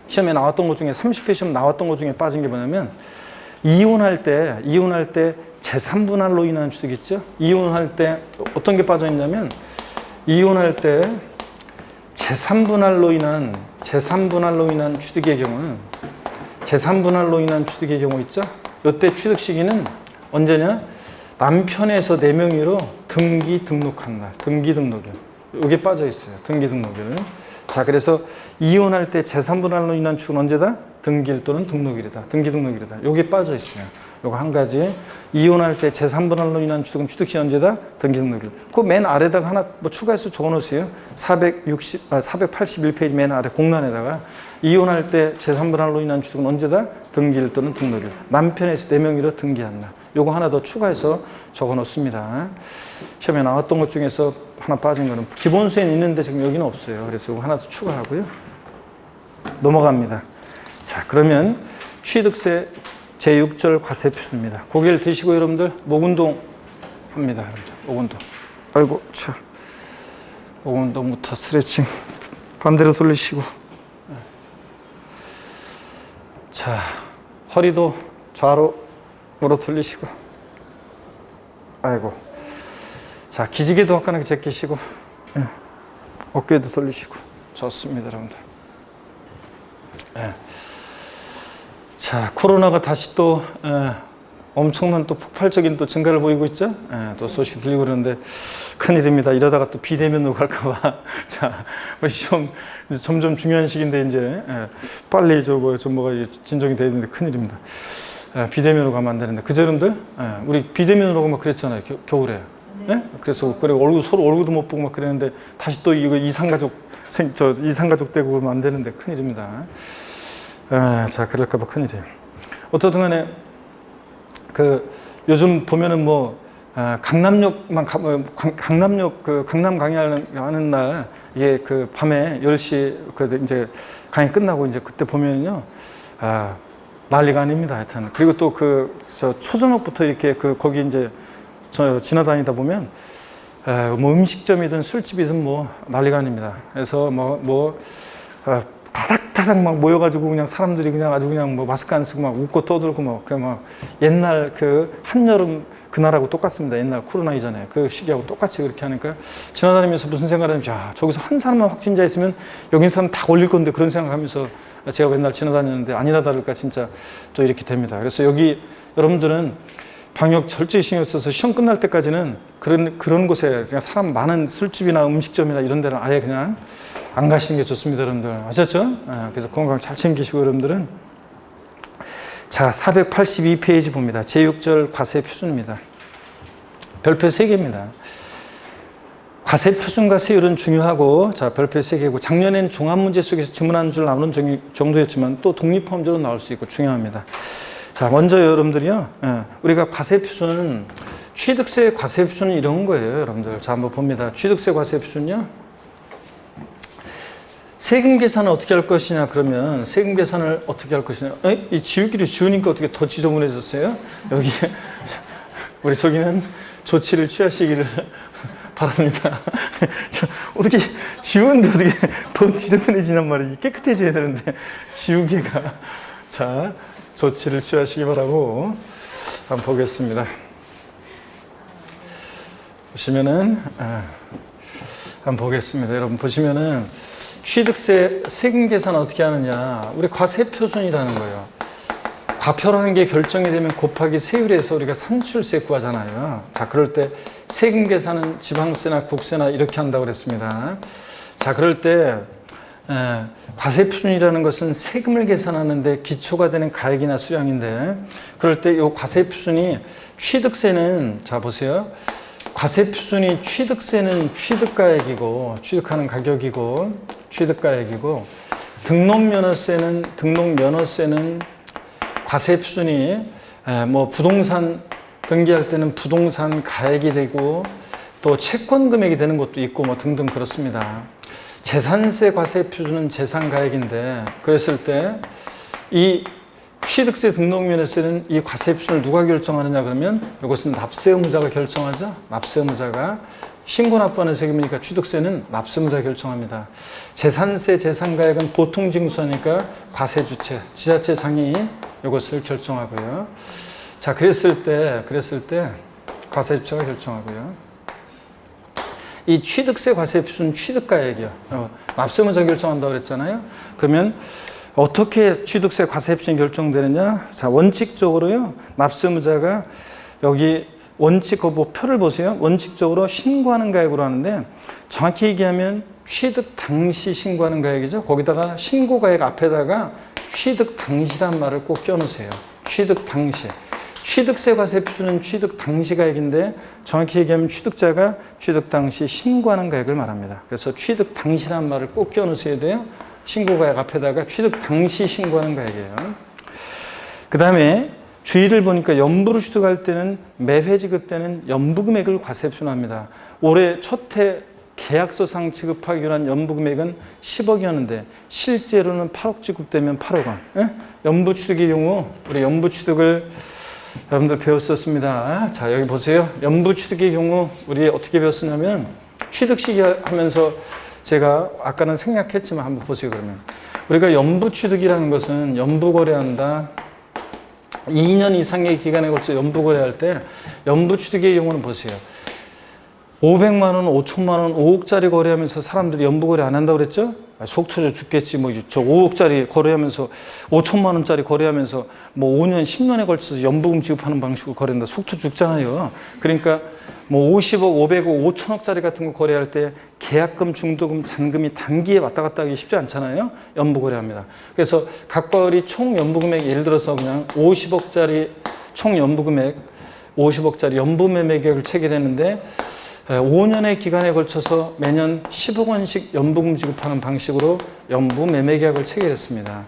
시험에 나왔던 것 중에 30회 시험 나왔던 것 중에 빠진 게 뭐냐면 이혼할 때 제3분할로 인한 취득 있죠? 이혼할 때 어떤 게 빠져 있냐면 이혼할 때 제3분할로 인한 취득의 경우는 제3분할로 인한 취득의 경우 있죠? 이때 취득 시기는 언제냐? 남편에서 4명이로 등기 등록한 날, 등기 등록일. 이게 빠져 있어요. 등기 등록일. 자, 그래서 이혼할 때 제3분할로 인한 취득은 언제다? 등기일 또는 등록일이다. 등기 등록일이다. 요게 빠져 있어요. 요거 한 가지. 이혼할 때 제3분할로 인한 취득은 취득시 언제다? 등기 등록일. 그 맨 아래다가 하나 뭐 추가해서 적어 놓으세요. 481페이지 맨 아래 공란에다가 이혼할 때 제3분할로 인한 취득은 언제다? 등기일 또는 등록일. 남편에서 4명이로 등기한 날. 요거 하나 더 추가해서 적어 놓습니다. 시험에 나왔던 것 중에서 하나 빠진 거는 기본수에는 있는데 지금 여기는 없어요. 그래서 이거 하나 더 추가하고요. 넘어갑니다. 자, 그러면 취득세 제6절 과세표입니다. 고개를 드시고 여러분들 목운동 합니다. 여러분들. 목운동. 아이고, 자. 목운동부터 스트레칭. 반대로 돌리시고. 자, 허리도 좌로 돌리시고. 아이고. 자, 기지개도 화끈하게 제끼시고. 어깨도 돌리시고. 좋습니다, 여러분들. 자, 코로나가 다시 또 엄청난 또 폭발적인 또 증가를 보이고 있죠. 또 소식 들리고 그러는데 큰일입니다. 이러다가 또 비대면으로 갈까봐. 자, 시험 점점 중요한 시기인데 이제 빨리 뭐가 진정이 돼야 되는데 큰일입니다. 비대면으로 가면 안 되는데 그죠, 여러분들? 우리 비대면으로 가면 그랬잖아요. 겨울에. 네? 그래서 그리고 서로 얼굴도 못 보고 막 그랬는데 다시 또 이거 이상가족 되고 그러면 안 되는데 큰일입니다. 자, 그럴까봐 큰일이에요. 어떻든 간에, 요즘 보면은 강남 강의하는 날, 이게 밤에 10시, 이제 강의 끝나고 이제 그때 보면은요, 난리가 아닙니다. 하여튼. 그리고 또 초저녁부터 이렇게 거기 이제 지나다니다 보면, 음식점이든 술집이든 난리가 아닙니다. 그래서 다닥다닥 막 모여가지고 그냥 사람들이 그냥 아주 그냥 마스크 안 쓰고 막 웃고 떠들고 옛날 한여름 그날하고 똑같습니다. 옛날 코로나 이전에 그 시기하고 똑같이 그렇게 하니까 지나다니면서 무슨 생각을 하면 저기서 한 사람만 확진자 있으면 여기 있는 사람 다 걸릴 건데 그런 생각하면서 제가 맨날 지나다녔는데 아니나 다를까 진짜 또 이렇게 됩니다. 그래서 여기 여러분들은 방역 철저히 신경 써서 시험 끝날 때까지는 그런 곳에 그냥 사람 많은 술집이나 음식점이나 이런 데는 아예 그냥 안 가시는 게 좋습니다, 여러분들. 아셨죠? 그래서 건강 잘 챙기시고, 여러분들은. 자, 482페이지 봅니다. 제6절 과세 표준입니다. 별표 3개입니다. 과세 표준과 세율은 중요하고, 자, 별표 3개고, 작년엔 종합문제 속에서 지문 한 줄 나오는 정도였지만 또 독립범죄로 나올 수 있고 중요합니다. 자, 먼저 여러분들이요, 우리가 과세 표준은 취득세 과세 표준은 이런 거예요, 여러분들. 자, 한번 봅니다. 취득세 과세 표준요. 세금 계산을 어떻게 할 것이냐, 그러면 세금 계산을 어떻게 할 것이냐. 이 지우기를 지우니까 어떻게 더 지저분해졌어요? 여기 우리 저기는 조치를 취하시기를 바랍니다. 어떻게 지우는데 어떻게 더 지저분해지냔 말이지. 깨끗해져야 되는데 지우개가. 자, 조치를 취하시기 바라고 한번 보겠습니다. 보시면은 한번 보겠습니다. 여러분 보시면은 취득세 세금 계산 어떻게 하느냐. 우리 과세 표준이라는 거예요. 과표라는 게 결정이 되면 곱하기 세율에서 우리가 산출세 구하잖아요. 자, 그럴 때 세금 계산은 지방세나 국세나 이렇게 한다고 그랬습니다. 자, 그럴 때 과세 표준이라는 것은 세금을 계산하는데 기초가 되는 가액이나 수량인데, 그럴 때 이 과세 표준이 취득세는, 자 보세요. 과세 표준이 취득세는 취득가액이고, 취득하는 가격이고, 취득가액이고, 등록면허세는 과세 표준이 뭐 부동산 등기할 때는 부동산 가액이 되고, 또 채권 금액이 되는 것도 있고 뭐 등등 그렇습니다. 재산세 과세 표준은 재산 가액인데, 그랬을 때 이 취득세 등록면허세는 이 과세 표준을 누가 결정하느냐 그러면 이것은 납세 의무자가 결정하죠. 납세 의무자가 신고 납부하는 세금이니까 취득세는 납세 의무자가 결정합니다. 재산세 재산가액은 보통징수하니까 과세주체 지자체장이 이것을 결정하고요. 자, 그랬을 때 과세주체가 결정하고요. 이 취득세 과세 표준 취득가액이요. 납세 의무자가 결정한다고 그랬잖아요. 그러면 어떻게 취득세 과세 표준이 결정되느냐? 자, 원칙적으로요. 납세 의무자가 여기 원칙 거부표를 보세요. 원칙적으로 신고하는 가액으로 하는데, 정확히 얘기하면 취득 당시 신고하는 가액이죠. 거기다가 신고 가액 앞에다가 취득 당시란 말을 꼭 껴놓으세요. 취득 당시. 취득세 과세 표준은 취득 당시 가액인데, 정확히 얘기하면 취득자가 취득 당시 신고하는 가액을 말합니다. 그래서 취득 당시란 말을 꼭 껴놓으셔야 돼요. 신고가액 앞에다가 취득 당시 신고하는 가액이에요. 그 다음에 주의를 보니까 연부로 취득할 때는 매회 지급되는 연부금액을 과세 표준합니다. 올해 첫 해 계약서상 지급하기로 한 연부금액은 10억이었는데 실제로는 8억 지급되면 8억 원. 연부 취득의 경우 우리 연부 취득을 여러분들 배웠었습니다. 자, 여기 보세요. 연부 취득의 경우 우리 어떻게 배웠었냐면, 취득 시기 하면서 제가 아까는 생략했지만 한번 보세요. 그러면 우리가 연부 취득이라는 것은 연부 거래한다. 2년 이상의 기간에 걸쳐 연부 거래할 때 연부 취득의 경우는 보세요. 500만 원, 5천만 원, 5억짜리 거래하면서 사람들이 연부 거래 안 한다고 그랬죠? 속 터져 죽겠지. 뭐 저 5억짜리 거래하면서 5천만 원짜리 거래하면서 뭐 5년, 10년에 걸쳐서 연부금 지급하는 방식으로 거래한다. 속 터져 죽잖아요. 그러니까 뭐 50억, 500억, 5천억짜리 같은 거 거래할 때 계약금, 중도금, 잔금이 단기에 왔다 갔다 하기 쉽지 않잖아요. 연부 거래합니다. 그래서 각과의 총 연부금액, 예를 들어서 그냥 50억짜리 총 연부금액, 50억짜리 연부매매 계약을 체결했는데 5년의 기간에 걸쳐서 매년 10억 원씩 연부금 지급하는 방식으로 연부매매 계약을 체결했습니다.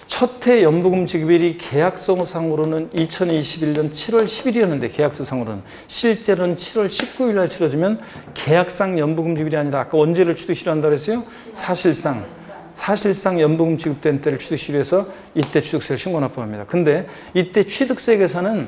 첫 해 연부금 지급일이 계약서상으로는 2021년 7월 10일이었는데 계약서상으로는, 실제로는 7월 19일 날 치러지면 계약상 연부금 지급일이 아니라 아까 언제를 취득시로 한다고 했어요? 사실상 연부금 지급된 때를 취득시로 해서 이때 취득세를 신고 납부합니다. 근데 이때 취득세 계산은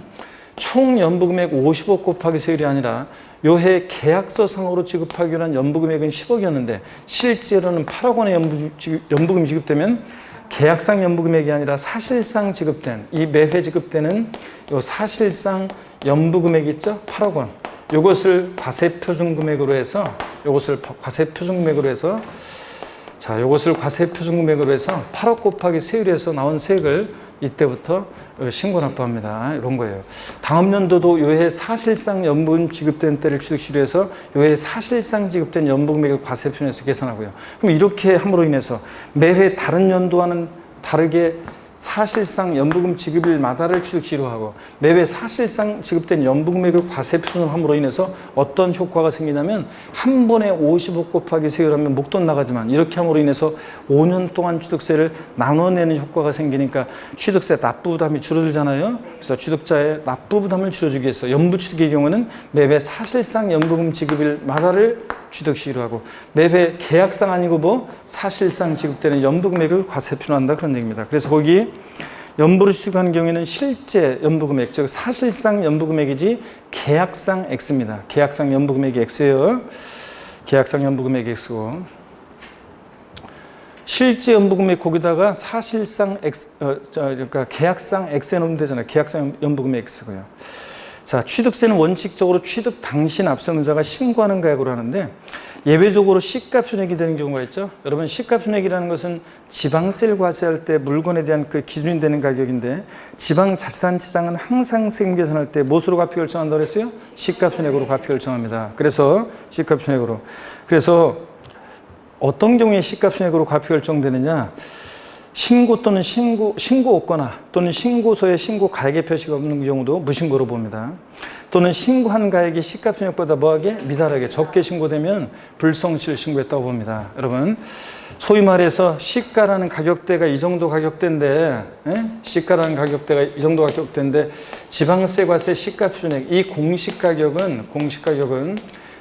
총 연부금액 50억 곱하기 세율이 아니라 요해 계약서상으로 지급하기로 한 연부금액은 10억이었는데 실제로는 8억 원의 연부금이 지급되면 계약상 연부금액이 아니라 사실상 지급된, 이 매회 지급되는 요 사실상 연부금액 있죠? 8억 원. 요것을 과세표준금액으로 해서, 자, 요것을 과세표준금액으로 해서 8억 곱하기 세율에서 나온 세액을 이때부터 신고 납부합니다. 이런 거예요. 다음 연도도 요해 사실상 연금 지급된 때를 취득시로 해서 요해 사실상 지급된 연금 금액을 과세 표준에서 계산하고요. 그럼 이렇게 함으로 인해서 매해 다른 연도와는 다르게 사실상 연부금 지급일마다를 취득시로 하고 매회 사실상 지급된 연부금액을 과세 표준을 함으로 인해서 어떤 효과가 생기냐면 한 번에 55 곱하기 세율 하면 목돈 나가지만 이렇게 함으로 인해서 5년 동안 취득세를 나눠내는 효과가 생기니까 취득세 납부 부담이 줄어들잖아요. 그래서 취득자의 납부 부담을 줄여주기 위해서 연부취득의 경우는 매회 사실상 연부금 지급일마다를 취득시로 하고 매회 계약상 아니고 뭐 사실상 지급되는 연부금액을 과세 표준한다 그런 얘기입니다. 그래서 거기 연부로 취득하는 경우에는 실제 연부금액, 즉 사실상 연부금액이지 계약상 X입니다. 계약상 연부금액이 X예요. 계약상 연부금액이 X고 실제 연부금액 거기다가 사실상 X, 그러니까 계약상 X에 넣으면 되잖아요. 계약상 연부금액 X고요. 자, 취득세는 원칙적으로 취득 당시 납세자가 신고하는 가액으로 하는데 예외적으로 시가표준액이 되는 경우가 있죠. 여러분 시가표준액이라는 것은 지방세를 과세할 때 물건에 대한 그 기준이 되는 가격인데 지방자치단체장은 항상 세금 계산할 때 무엇으로 과표 결정한다고 했어요? 시가표준액으로 과표 결정합니다. 그래서 시가표준액으로. 그래서 어떤 경우에 시가표준액으로 과표 결정되느냐? 신고 또는 신고 없거나 또는 신고서에 신고 가액의 표시가 없는 경우도 무신고로 봅니다. 또는 신고한 가액이 시가표준액보다 뭐하게? 미달하게 적게 신고되면 불성실 신고했다고 봅니다. 여러분 소위 말해서 시가라는 가격대가 이 정도 가격대인데 시가라는 가격대가 이 정도 가격대인데 지방세 과세 시가표준액 이 공시가격은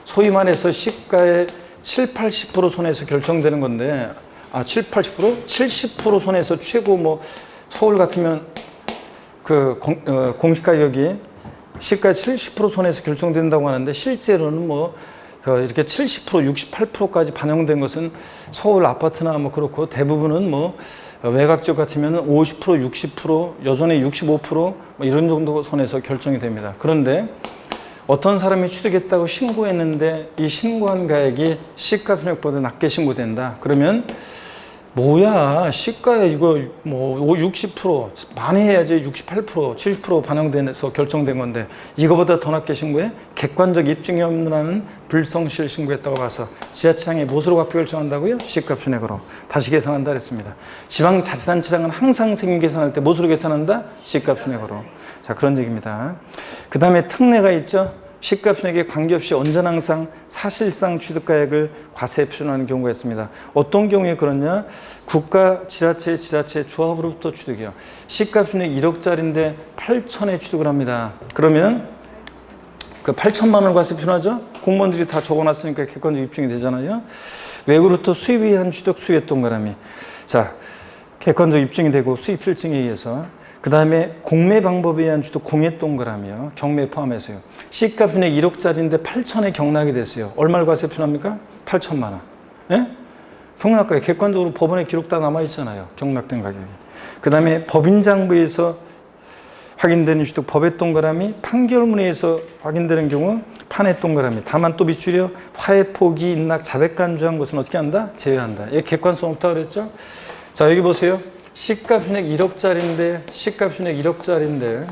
소위 말해서 시가의 7, 80% 선에서 결정되는 건데 7, 80%? 70% 선에서 최고 뭐 서울 같으면 그 공시가격이 시가 70% 선에서 결정된다고 하는데 실제로는 뭐 이렇게 70%, 68%까지 반영된 것은 서울 아파트나 뭐 그렇고 대부분은 뭐 외곽 지역 같으면 50%, 60%, 여전히 65% 뭐 이런 정도 선에서 결정이 됩니다. 그런데 어떤 사람이 취득했다고 신고했는데 이 신고한 가액이 시가표준액보다 낮게 신고된다. 그러면 뭐야 시가에 이거 뭐 60% 많이 해야지 68% 70% 반영돼서 결정된 건데 이거보다 더 낮게 신고해? 객관적 입증이 없는 한은 불성실 신고했다고 봐서 지자체장이 무엇으로 과표 결정한다고요? 시가표준액으로 다시 계산한다 그랬습니다. 지방자치단체장은 항상 세금 계산할 때 무엇으로 계산한다? 시가표준액으로. 자 그런 얘기입니다. 그 다음에 특례가 있죠. 시가표준액에 관계없이 언제나 항상 사실상 취득가액을 과세 표준하는 경우가 있습니다. 어떤 경우에 그러냐? 국가, 지자체 조합으로부터 취득이요. 시가표준액 1억짜리인데 8천에 취득을 합니다. 그러면 그 8천만 원 과세 표준하죠? 공무원들이 다 적어놨으니까 객관적 입증이 되잖아요. 외국으로부터 수입에 의한 취득 수입 동그라미. 자, 객관적 입증이 되고 수입 필증에 의해서 그 다음에 공매 방법에 의한 취득 공예 동그라미요. 경매 포함해서요. 시가표준액 1억짜리인데 8천에 경락이 됐어요. 얼마를 과세 표준합니까? 8천만 원. 예? 경락가액 객관적으로 법원에 기록 다 남아있잖아요. 경락된 가격이. 그 다음에 법인장부에서 확인되는 취득 법의 동그라미, 판결문에서 확인되는 경우 판의 동그라미. 다만 또 비추려 화해 포기 인락 자백 간주한 것은 어떻게 한다? 제외한다. 얘 객관성 없다고 그랬죠? 자 여기 보세요. 시가표준액 1억짜리인데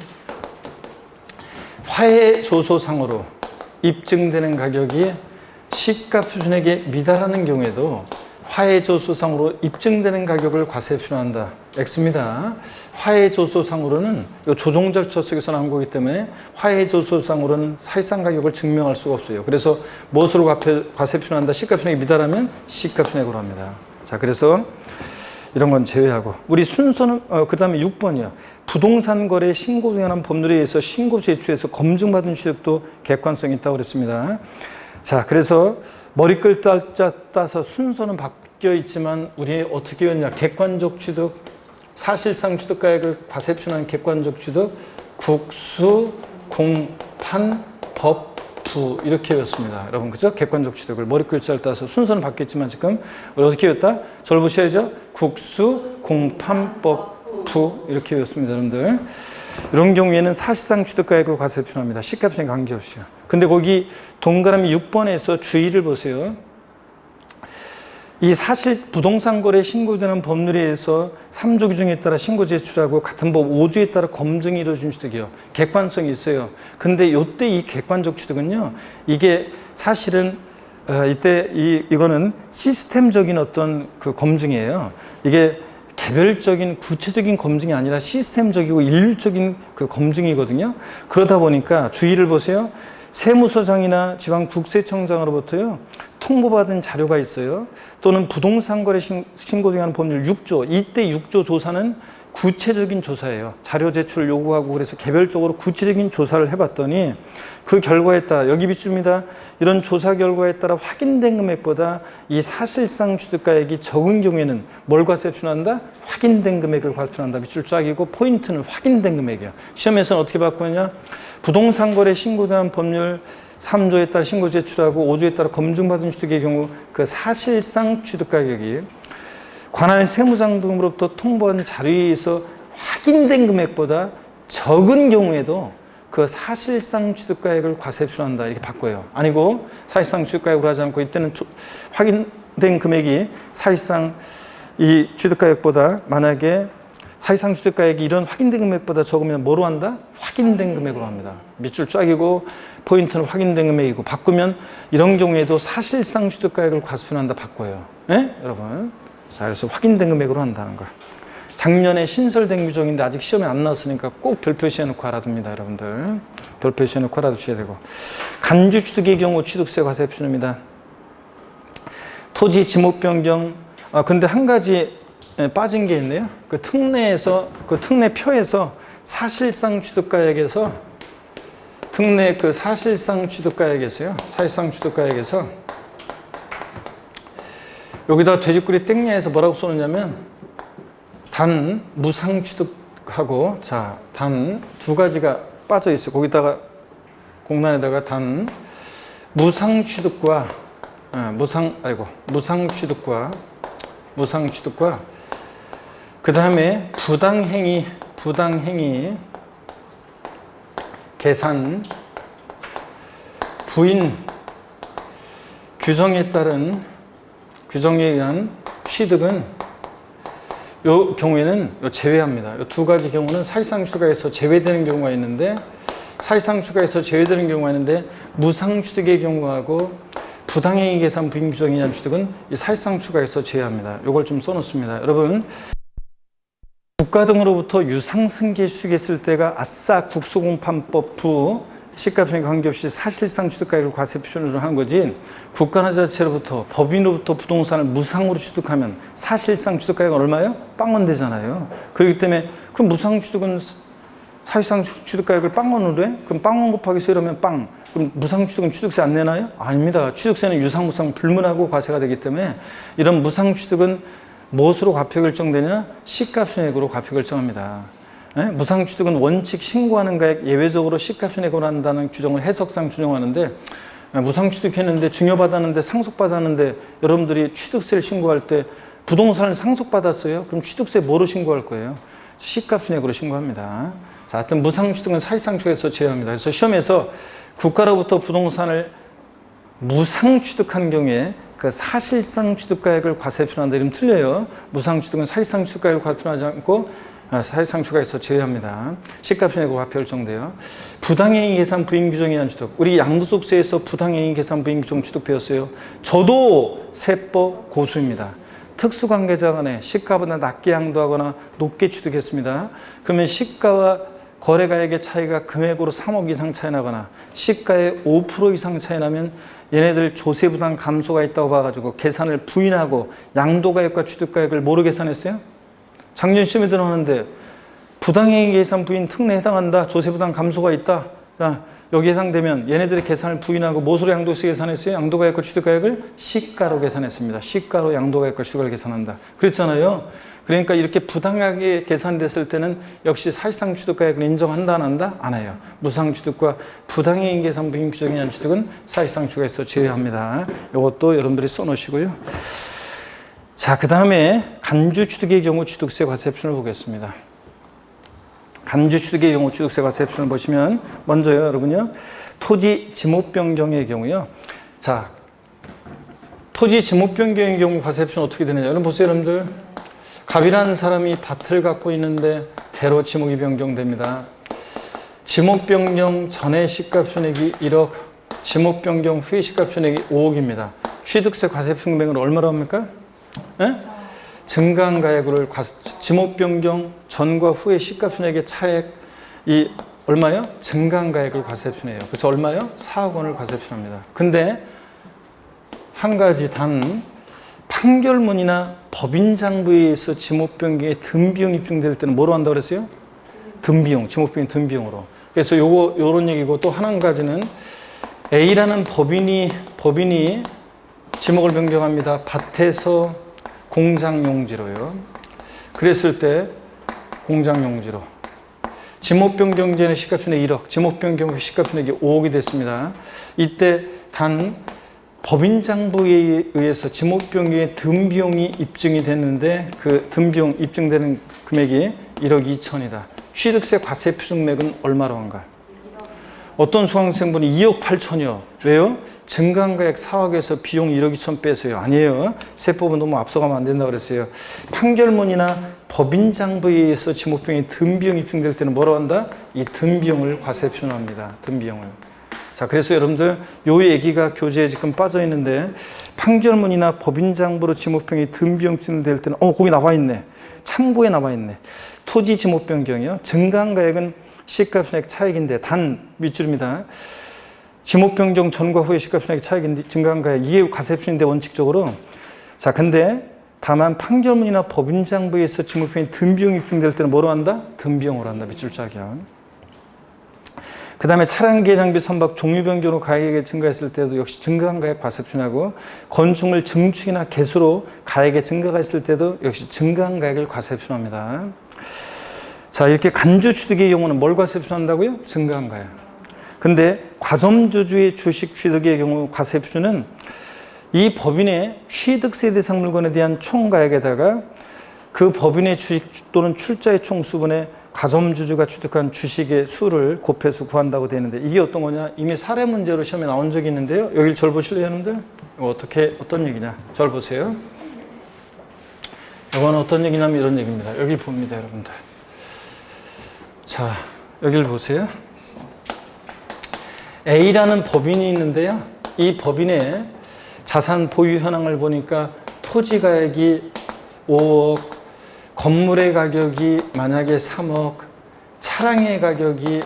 화해 조소상으로 입증되는 가격이 시가표준액에 미달하는 경우에도 화해 조소상으로 입증되는 가격을 과세 표준한다. X입니다. 화해 조소상으로는 조정 절차 속에서 나온 거기 때문에 화해 조소상으로는 사실상 가격을 증명할 수가 없어요. 그래서 무엇으로 과세 표준한다? 시가표준액이 미달하면 시가표준액으로 합니다. 자, 그래서 이런 건 제외하고 우리 순서는 그 다음에 6번이요. 부동산 거래 신고 등에 관한 법률에 의해서 신고 제출해서 검증받은 취득도 객관성이 있다고 그랬습니다. 자, 그래서 머리끌 따서 순서는 바뀌어 있지만 우리 어떻게 했냐? 객관적 취득, 사실상 취득가액을 과세 표준하는 객관적 취득, 국수, 공판, 법, 부 이렇게 외웠습니다. 여러분 그죠? 객관적 취득을 머리글자를 따서 순서는 바뀌었지만 지금 우리 어떻게 외웠다? 저를 보셔야죠. 국수, 공판법, 부 이렇게 외웠습니다. 여러분들 이런 경우에는 사실상 취득가액으로 과세 표준합니다. 시가표준에 관계없이요. 근데 거기 동그라미 6번에서 주의를 보세요. 이 사실 부동산 거래 신고되는 법률에 의해서 3조 규정에 따라 신고 제출하고 같은 법 5조에 따라 검증이 이루어진 취득이요. 객관성이 있어요. 근데 이때 이 객관적 취득은요. 이게 사실은 이때 이거는 시스템적인 어떤 그 검증이에요. 이게 개별적인 구체적인 검증이 아니라 시스템적이고 일률적인 그 검증이거든요. 그러다 보니까 주의를 보세요. 세무서장이나 지방국세청장으로부터요 통보받은 자료가 있어요. 또는 부동산거래 신고 등하는 법률 6조, 이때 6조 조사는 구체적인 조사예요. 자료 제출을 요구하고 그래서 개별적으로 구체적인 조사를 해봤더니 그 결과에 따라 여기 비춥니다. 이런 조사 결과에 따라 확인된 금액보다 이 사실상 취득가액이 적은 경우에는 뭘 과세표현한다? 확인된 금액을 과세표현한다. 밑줄 쫙이고 포인트는 확인된 금액이에요. 시험에서는 어떻게 바꾸느냐? 부동산거래 신고대한 법률 3조에 따라 신고 제출하고 5조에 따라 검증받은 취득의 경우 그 사실상 취득가격이 관할 세무장 등으로부터 통보한 자료에 의해서 확인된 금액보다 적은 경우에도 그 사실상 취득가액을 과세표현한다 이렇게 바꿔요. 아니고 사실상 취득가액으로 하지 않고 이때는 확인된 금액이 사실상 이 취득가액보다 만약에 사실상 취득가액이 이런 확인된 금액보다 적으면 뭐로 한다? 확인된 금액으로 합니다. 밑줄 쫙이고 포인트는 확인된 금액이고 바꾸면 이런 경우에도 사실상 취득가액을 과세표현한다 바꿔요. 예? 여러분. 자, 그래서 확인된 금액으로 한다는 거. 작년에 신설된 규정인데 아직 시험에 안 나왔으니까 꼭 별표시해 놓고 알아둡니다, 여러분들. 별표시해 놓고 알아두셔야 되고. 간주 취득의 경우 취득세 과세표현입니다. 토지 지목 변경. 근데 한 가지 빠진 게 있네요. 그 특례에서, 그 특례표에서 사실상 취득가액에서 특례 그 사실상 취득가액에서요. 사실상 취득가액에서 여기다 돼지꼬리 땡냐에서 뭐라고 써놓냐면 단 무상 취득하고 자, 단 두 가지가 빠져 있어요. 거기다가 공란에다가 단 무상 취득과 무상 취득과 그 다음에 부당행위 계산 부인 규정에 의한 취득은 요 경우에는 제외합니다. 요 두 가지 경우는 사실상 취득에서 제외되는 경우가 있는데 사실상 취득에서 제외되는 경우가 있는데 무상 취득의 경우하고 부당행위 계산 부인 규정에 의한 취득은 이 사실상 취득에서 제외합니다. 요걸 좀 써놓습니다. 여러분 국가 등으로부터 유상승계 취득했을 때가 아싸 국소공판법 부 시가편에 관계없이 사실상 취득가액을 과세표현으로 하는 거지 국가나 자체로부터 법인으로부터 부동산을 무상으로 취득하면 사실상 취득가액은 얼마예요? 빵원 되잖아요. 그렇기 때문에 그럼 무상 취득은 사실상 취득가액을 빵원으로 해? 그럼 빵원 곱하기 세로면 빵. 그럼 무상 취득은 취득세 안 내나요? 아닙니다. 취득세는 유상, 무상 불문하고 과세가 되기 때문에 이런 무상 취득은 무엇으로 과표 결정되냐? 시가편액으로 과표 결정합니다. 무상 취득은 원칙 신고하는 가액 예외적으로 시가편액으로 한다는 규정을 해석상 준용하는데 무상 취득했는데 증여받았는데 상속받았는데 여러분들이 취득세를 신고할 때 부동산을 상속받았어요? 그럼 취득세 뭐로 신고할 거예요? 시가편액으로 신고합니다. 자, 하여튼 무상 취득은 사실상 취득에서 제외합니다. 그래서 시험에서 국가로부터 부동산을 무상 취득한 경우에 그 사실상 취득가액을 과세표현한다 이러면 틀려요. 무상 취득은 사실상 취득가액을 과세표현하지 않고 사실상 취득에서 제외합니다. 시가편액으로 과표 결정돼요. 부당행위 계산 부인 규정에 의한 취득. 우리 양도소득세에서 부당행위 계산 부인 규정 취득 배웠어요. 저도 세법 고수입니다. 특수관계자 간에 시가보다 낮게 양도하거나 높게 취득했습니다. 그러면 시가와 거래가액의 차이가 금액으로 3억 이상 차이 나거나 시가의 5% 이상 차이 나면 얘네들 조세부담 감소가 있다고 봐가지고 계산을 부인하고 양도가액과 취득가액을 뭐로 계산했어요? 작년 시험에 들어가는데 부당행위 계산 부인 특례에 해당한다. 조세부담 감소가 있다. 자, 여기 해당되면 얘네들의 계산을 부인하고 무엇으로 양도세 계산했어요? 양도가액과 취득가액을 시가로 계산했습니다. 시가로 양도가액과 취득을 계산한다. 그랬잖아요. 그러니까 이렇게 부당하게 계산됐을 때는 역시 사실상 취득가액을 인정한다 안 한다? 안 해요. 무상 취득과 부당행위 계산 부인 규정에 의한 취득은 사실상 취득에서 제외합니다. 이것도 여러분들이 써놓으시고요. 자, 그 다음에 간주 취득의 경우 취득세 과세표현을 보겠습니다. 간주 취득의 경우 취득세 과세표현을 보시면 먼저요, 여러분요. 토지 지목 변경의 경우요. 자, 토지 지목 변경의 경우 과세표는 어떻게 되느냐. 여러분 보세요, 여러분들. 갑이라는 사람이 밭을 갖고 있는데 대로 지목이 변경됩니다. 지목 변경 전에 시가 순액이 1억, 지목 변경 후에 시가 순액이 5억입니다. 취득세 과세표 금액은 얼마로 합니까? 예? 증가한가액을 지목 변경 전과 후의 시가 순액의 차액이 얼마요? 증가한가액을 과세표해요. 그래서 얼마요? 4억 원을 과세표합니다. 근데 한 가지 단 판결문이나 법인장부에 의해서 지목 변경에 등비용 입증될 때는 뭐로 한다고 그랬어요? 등비용, 지목 변경 등비용으로. 그래서 요런 얘기고, 또 한 가지는 A라는 법인이 지목을 변경합니다. 밭에서 공장 용지로요. 그랬을 때 공장 용지로 지목 변경 전에 시가순액 1억, 지목 변경 후 시가순액이 5억이 됐습니다. 이때 단 법인장부에 의해서 지목 변경의 등비용이 입증이 됐는데 그 등비용 입증되는 금액이 1억 2천이다. 취득세 과세표 금액은 얼마로 한가? 어떤 수강생분이 2억 8천이요. 왜요? 증가한가액 4억에서 비용 1억 2천 빼서요. 아니에요. 세법은 너무 앞서가면 안 된다고 그랬어요. 판결문이나 법인장부에 의해서 지목비용이 등비용이 입증될 때는 뭐라고 한다? 이 등비용을 과세표로 합니다. 등비용을. 자, 그래서 여러분들 요 얘기가 교재에 지금 빠져 있는데, 판결문이나 법인장부로 지목비용이 등비용 입증될 때는 거기 나와 있네. 참고에 나와 있네. 토지 지목 변경이요. 증가한가액은 시가순액 차익인데 단 밑줄입니다. 지목 변경 전과 후의 시가순액 차익인데 증가한가액 이게 과세표인데 원칙적으로. 자, 근데 다만 판결문이나 법인장부에서 지목 변경이 등비용이 입증될 때는 뭐로 한다? 등비용으로 한다. 밑줄짝이야. 그 다음에 차량기계 장비 선박 종류 변경으로 가액이 증가했을 때도 역시 증가한가액 과세표냐고, 건축물 증축이나 개수로 가액의 증가가 있을 때도 역시 증가한가액을 과세표합니다. 자, 이렇게 간주 취득의 경우는 뭘 과세표한다고요? 증가한가액. 근데 과점주주의 주식 취득의 경우 과세표는 이 법인의 취득세 대상 물건에 대한 총가액에다가 그 법인의 주식 또는 출자의 총수분의 과점주주가 취득한 주식의 수를 곱해서 구한다고 되는데, 이게 어떤 거냐? 이미 사례 문제로 시험에 나온 적이 있는데요. 여기를 절 보실래요, 여러분들? 어떤 얘기냐? 절 보세요. 이건 어떤 얘기냐면 이런 얘기입니다. 여기 봅니다, 여러분들. 자, 여기를 보세요. A라는 법인이 있는데요. 이 법인의 자산 보유 현황을 보니까 토지 가액이 5억, 건물의 가격이 만약에 3억, 차량의 가격이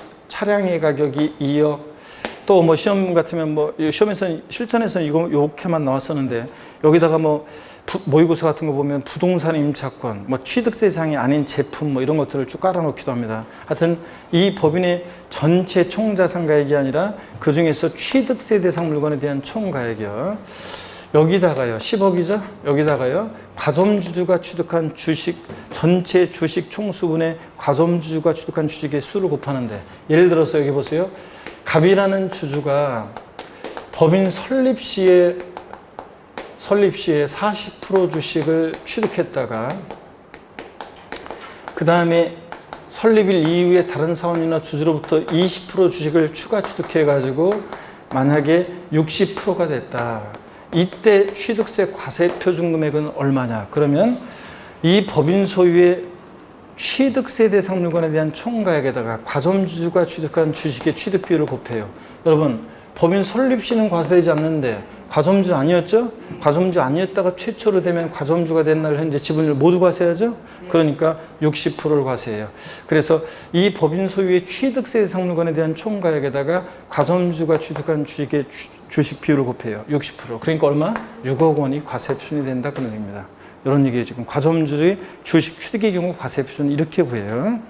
2억, 또 뭐 시험 같으면 시험에서는 실전에서는 이렇게만 나왔었는데, 여기다가 모의고사 같은 거 보면 부동산 임차권, 취득세상이 아닌 제품 이런 것들을 쭉 깔아놓기도 합니다. 하여튼 이 법인의 전체 총자산가액이 아니라 그 중에서 취득세 대상 물건에 대한 총가액이요. 여기다가요, 10억이죠? 여기다가요, 과점주주가 취득한 주식, 전체 주식 총수분의 과점주주가 취득한 주식의 수를 곱하는데, 예를 들어서 여기 보세요. 갑이라는 주주가 법인 설립 시에 40% 주식을 취득했다가, 그 다음에 설립일 이후에 다른 사원이나 주주로부터 20% 주식을 추가 취득해가지고 만약에 60%가 됐다. 이때 취득세 과세 표준 금액은 얼마냐? 그러면 이 법인 소유의 취득세 대상 물건에 대한 총가액에다가 과점주주가 취득한 주식의 취득 비율을 곱해요. 여러분, 법인 설립 시는 과세되지 않는데 과점주 아니었죠? 과점주 아니었다가 최초로 되면 과점주가 된 날 현재 지분을 모두 과세하죠? 그러니까 60%를 과세해요. 그래서 이 법인 소유의 취득세 대상 물건에 대한 총가액에다가 과점주가 취득한 주식의 주식 비율을 곱해요. 60%. 그러니까 얼마? 6억 원이 과세 표준이 된다, 그런 얘기입니다. 이런 얘기예요. 지금 과점주의 주식 취득의 경우 과세 표준 이렇게 구해요.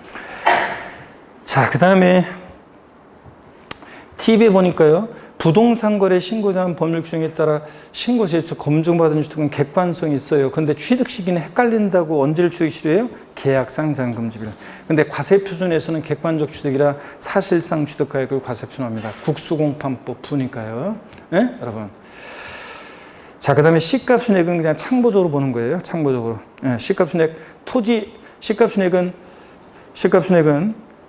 자, 그 다음에 TV에 보니까요, 부동산 거래 신고자는 법률 규정에 따라 신고 제출 검증받은 주택은 객관성이 있어요. 근데 취득 시기는 헷갈린다고 언제를 취득시로 해요? 계약상 잔금지비를. 근데 과세 표준에서는 객관적 취득이라 사실상 취득가액을 과세 표준합니다. 국수공판법 부니까요. 네? 여러분. 자, 그 다음에 시가 순액은 그냥 참고적으로 보는 거예요. 참고적으로. 네, 시가 순액, 시가 순액은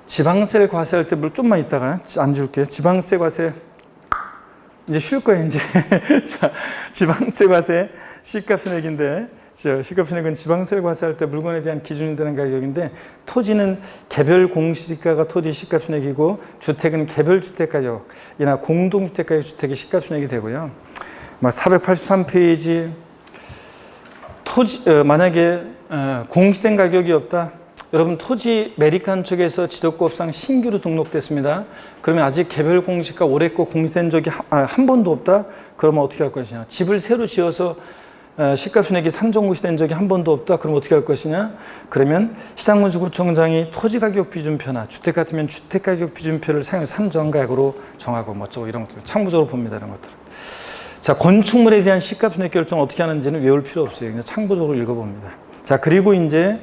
지방세를 과세할 때 물 좀만 있다가 안 지울게요. 지방세 과세 이제 쉴 거예요, 이제. 자, 지방세 과세 시가 순액인데, 시가 순액은 지방세 과세할 때 물건에 대한 기준이 되는 가격인데, 토지는 개별 공시지가가 토지 시가 순액이고, 주택은 개별 주택 가격이나 공동주택 가격 주택이 시가 순액이 되고요. 483페이지, 만약에 공시된 가격이 없다. 여러분, 토지 매립한 쪽에서 지적법상 신규로 등록됐습니다. 그러면 아직 개별 공시가 올해 거 공시된 적이 한 번도 없다? 그러면 어떻게 할 것이냐? 집을 새로 지어서 시가순액이 산정공시된 적이 한 번도 없다? 그러면 어떻게 할 것이냐? 그러면 시장군수구청장이 토지가격비준표나 주택 같으면 주택가격비준표를 사용해서 산정가격으로 정하고 어쩌고 이런 것들 참고적으로 봅니다. 이런 것들. 자, 건축물에 대한 시가순액 결정 어떻게 하는지는 외울 필요 없어요. 그냥 참고적으로 읽어봅니다. 자, 그리고 이제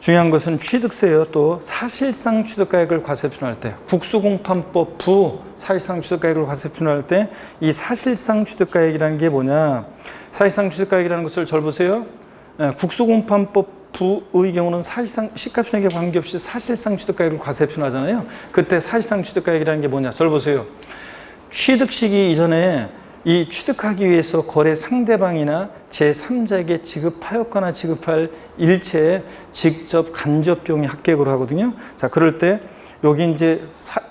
중요한 것은 취득세요. 또 사실상 취득가액을 과세표현할 때 국수공판법 부 사실상 취득가액을 과세표현할 때 이 사실상 취득가액이라는 게 뭐냐? 사실상 취득가액이라는 것을 잘 보세요. 국수공판법 부의 경우는 사실상 시가순액에 관계없이 사실상 취득가액을 과세표현하잖아요. 그때 사실상 취득가액이라는 게 뭐냐? 잘 보세요. 취득 시기 이전에 이 취득하기 위해서 거래 상대방이나 제3자에게 지급하였거나 지급할 일체에 직접 간접 비용이 합계액으로 하거든요. 자, 그럴 때 여기 이제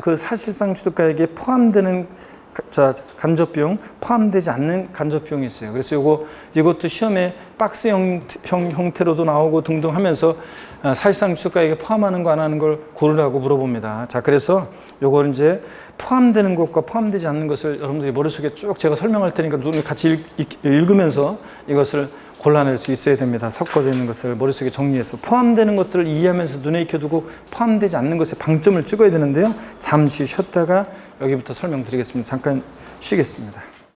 그 사실상 취득가액에 포함되는 간접 비용, 포함되지 않는 간접 비용이 있어요. 그래서 이것도 시험에 박스 형태로도 나오고 등등 하면서 사실상 취득가액에 포함하는 거 안 하는 걸 고르라고 물어봅니다. 자, 그래서 요걸 이제 포함되는 것과 포함되지 않는 것을 여러분들이 머릿속에 쭉 제가 설명할 테니까 눈을 같이 읽으면서 이것을 골라낼 수 있어야 됩니다. 섞어져 있는 것을 머릿속에 정리해서 포함되는 것들을 이해하면서 눈에 익혀두고 포함되지 않는 것에 방점을 찍어야 되는데요. 잠시 쉬었다가 여기부터 설명드리겠습니다. 잠깐 쉬겠습니다.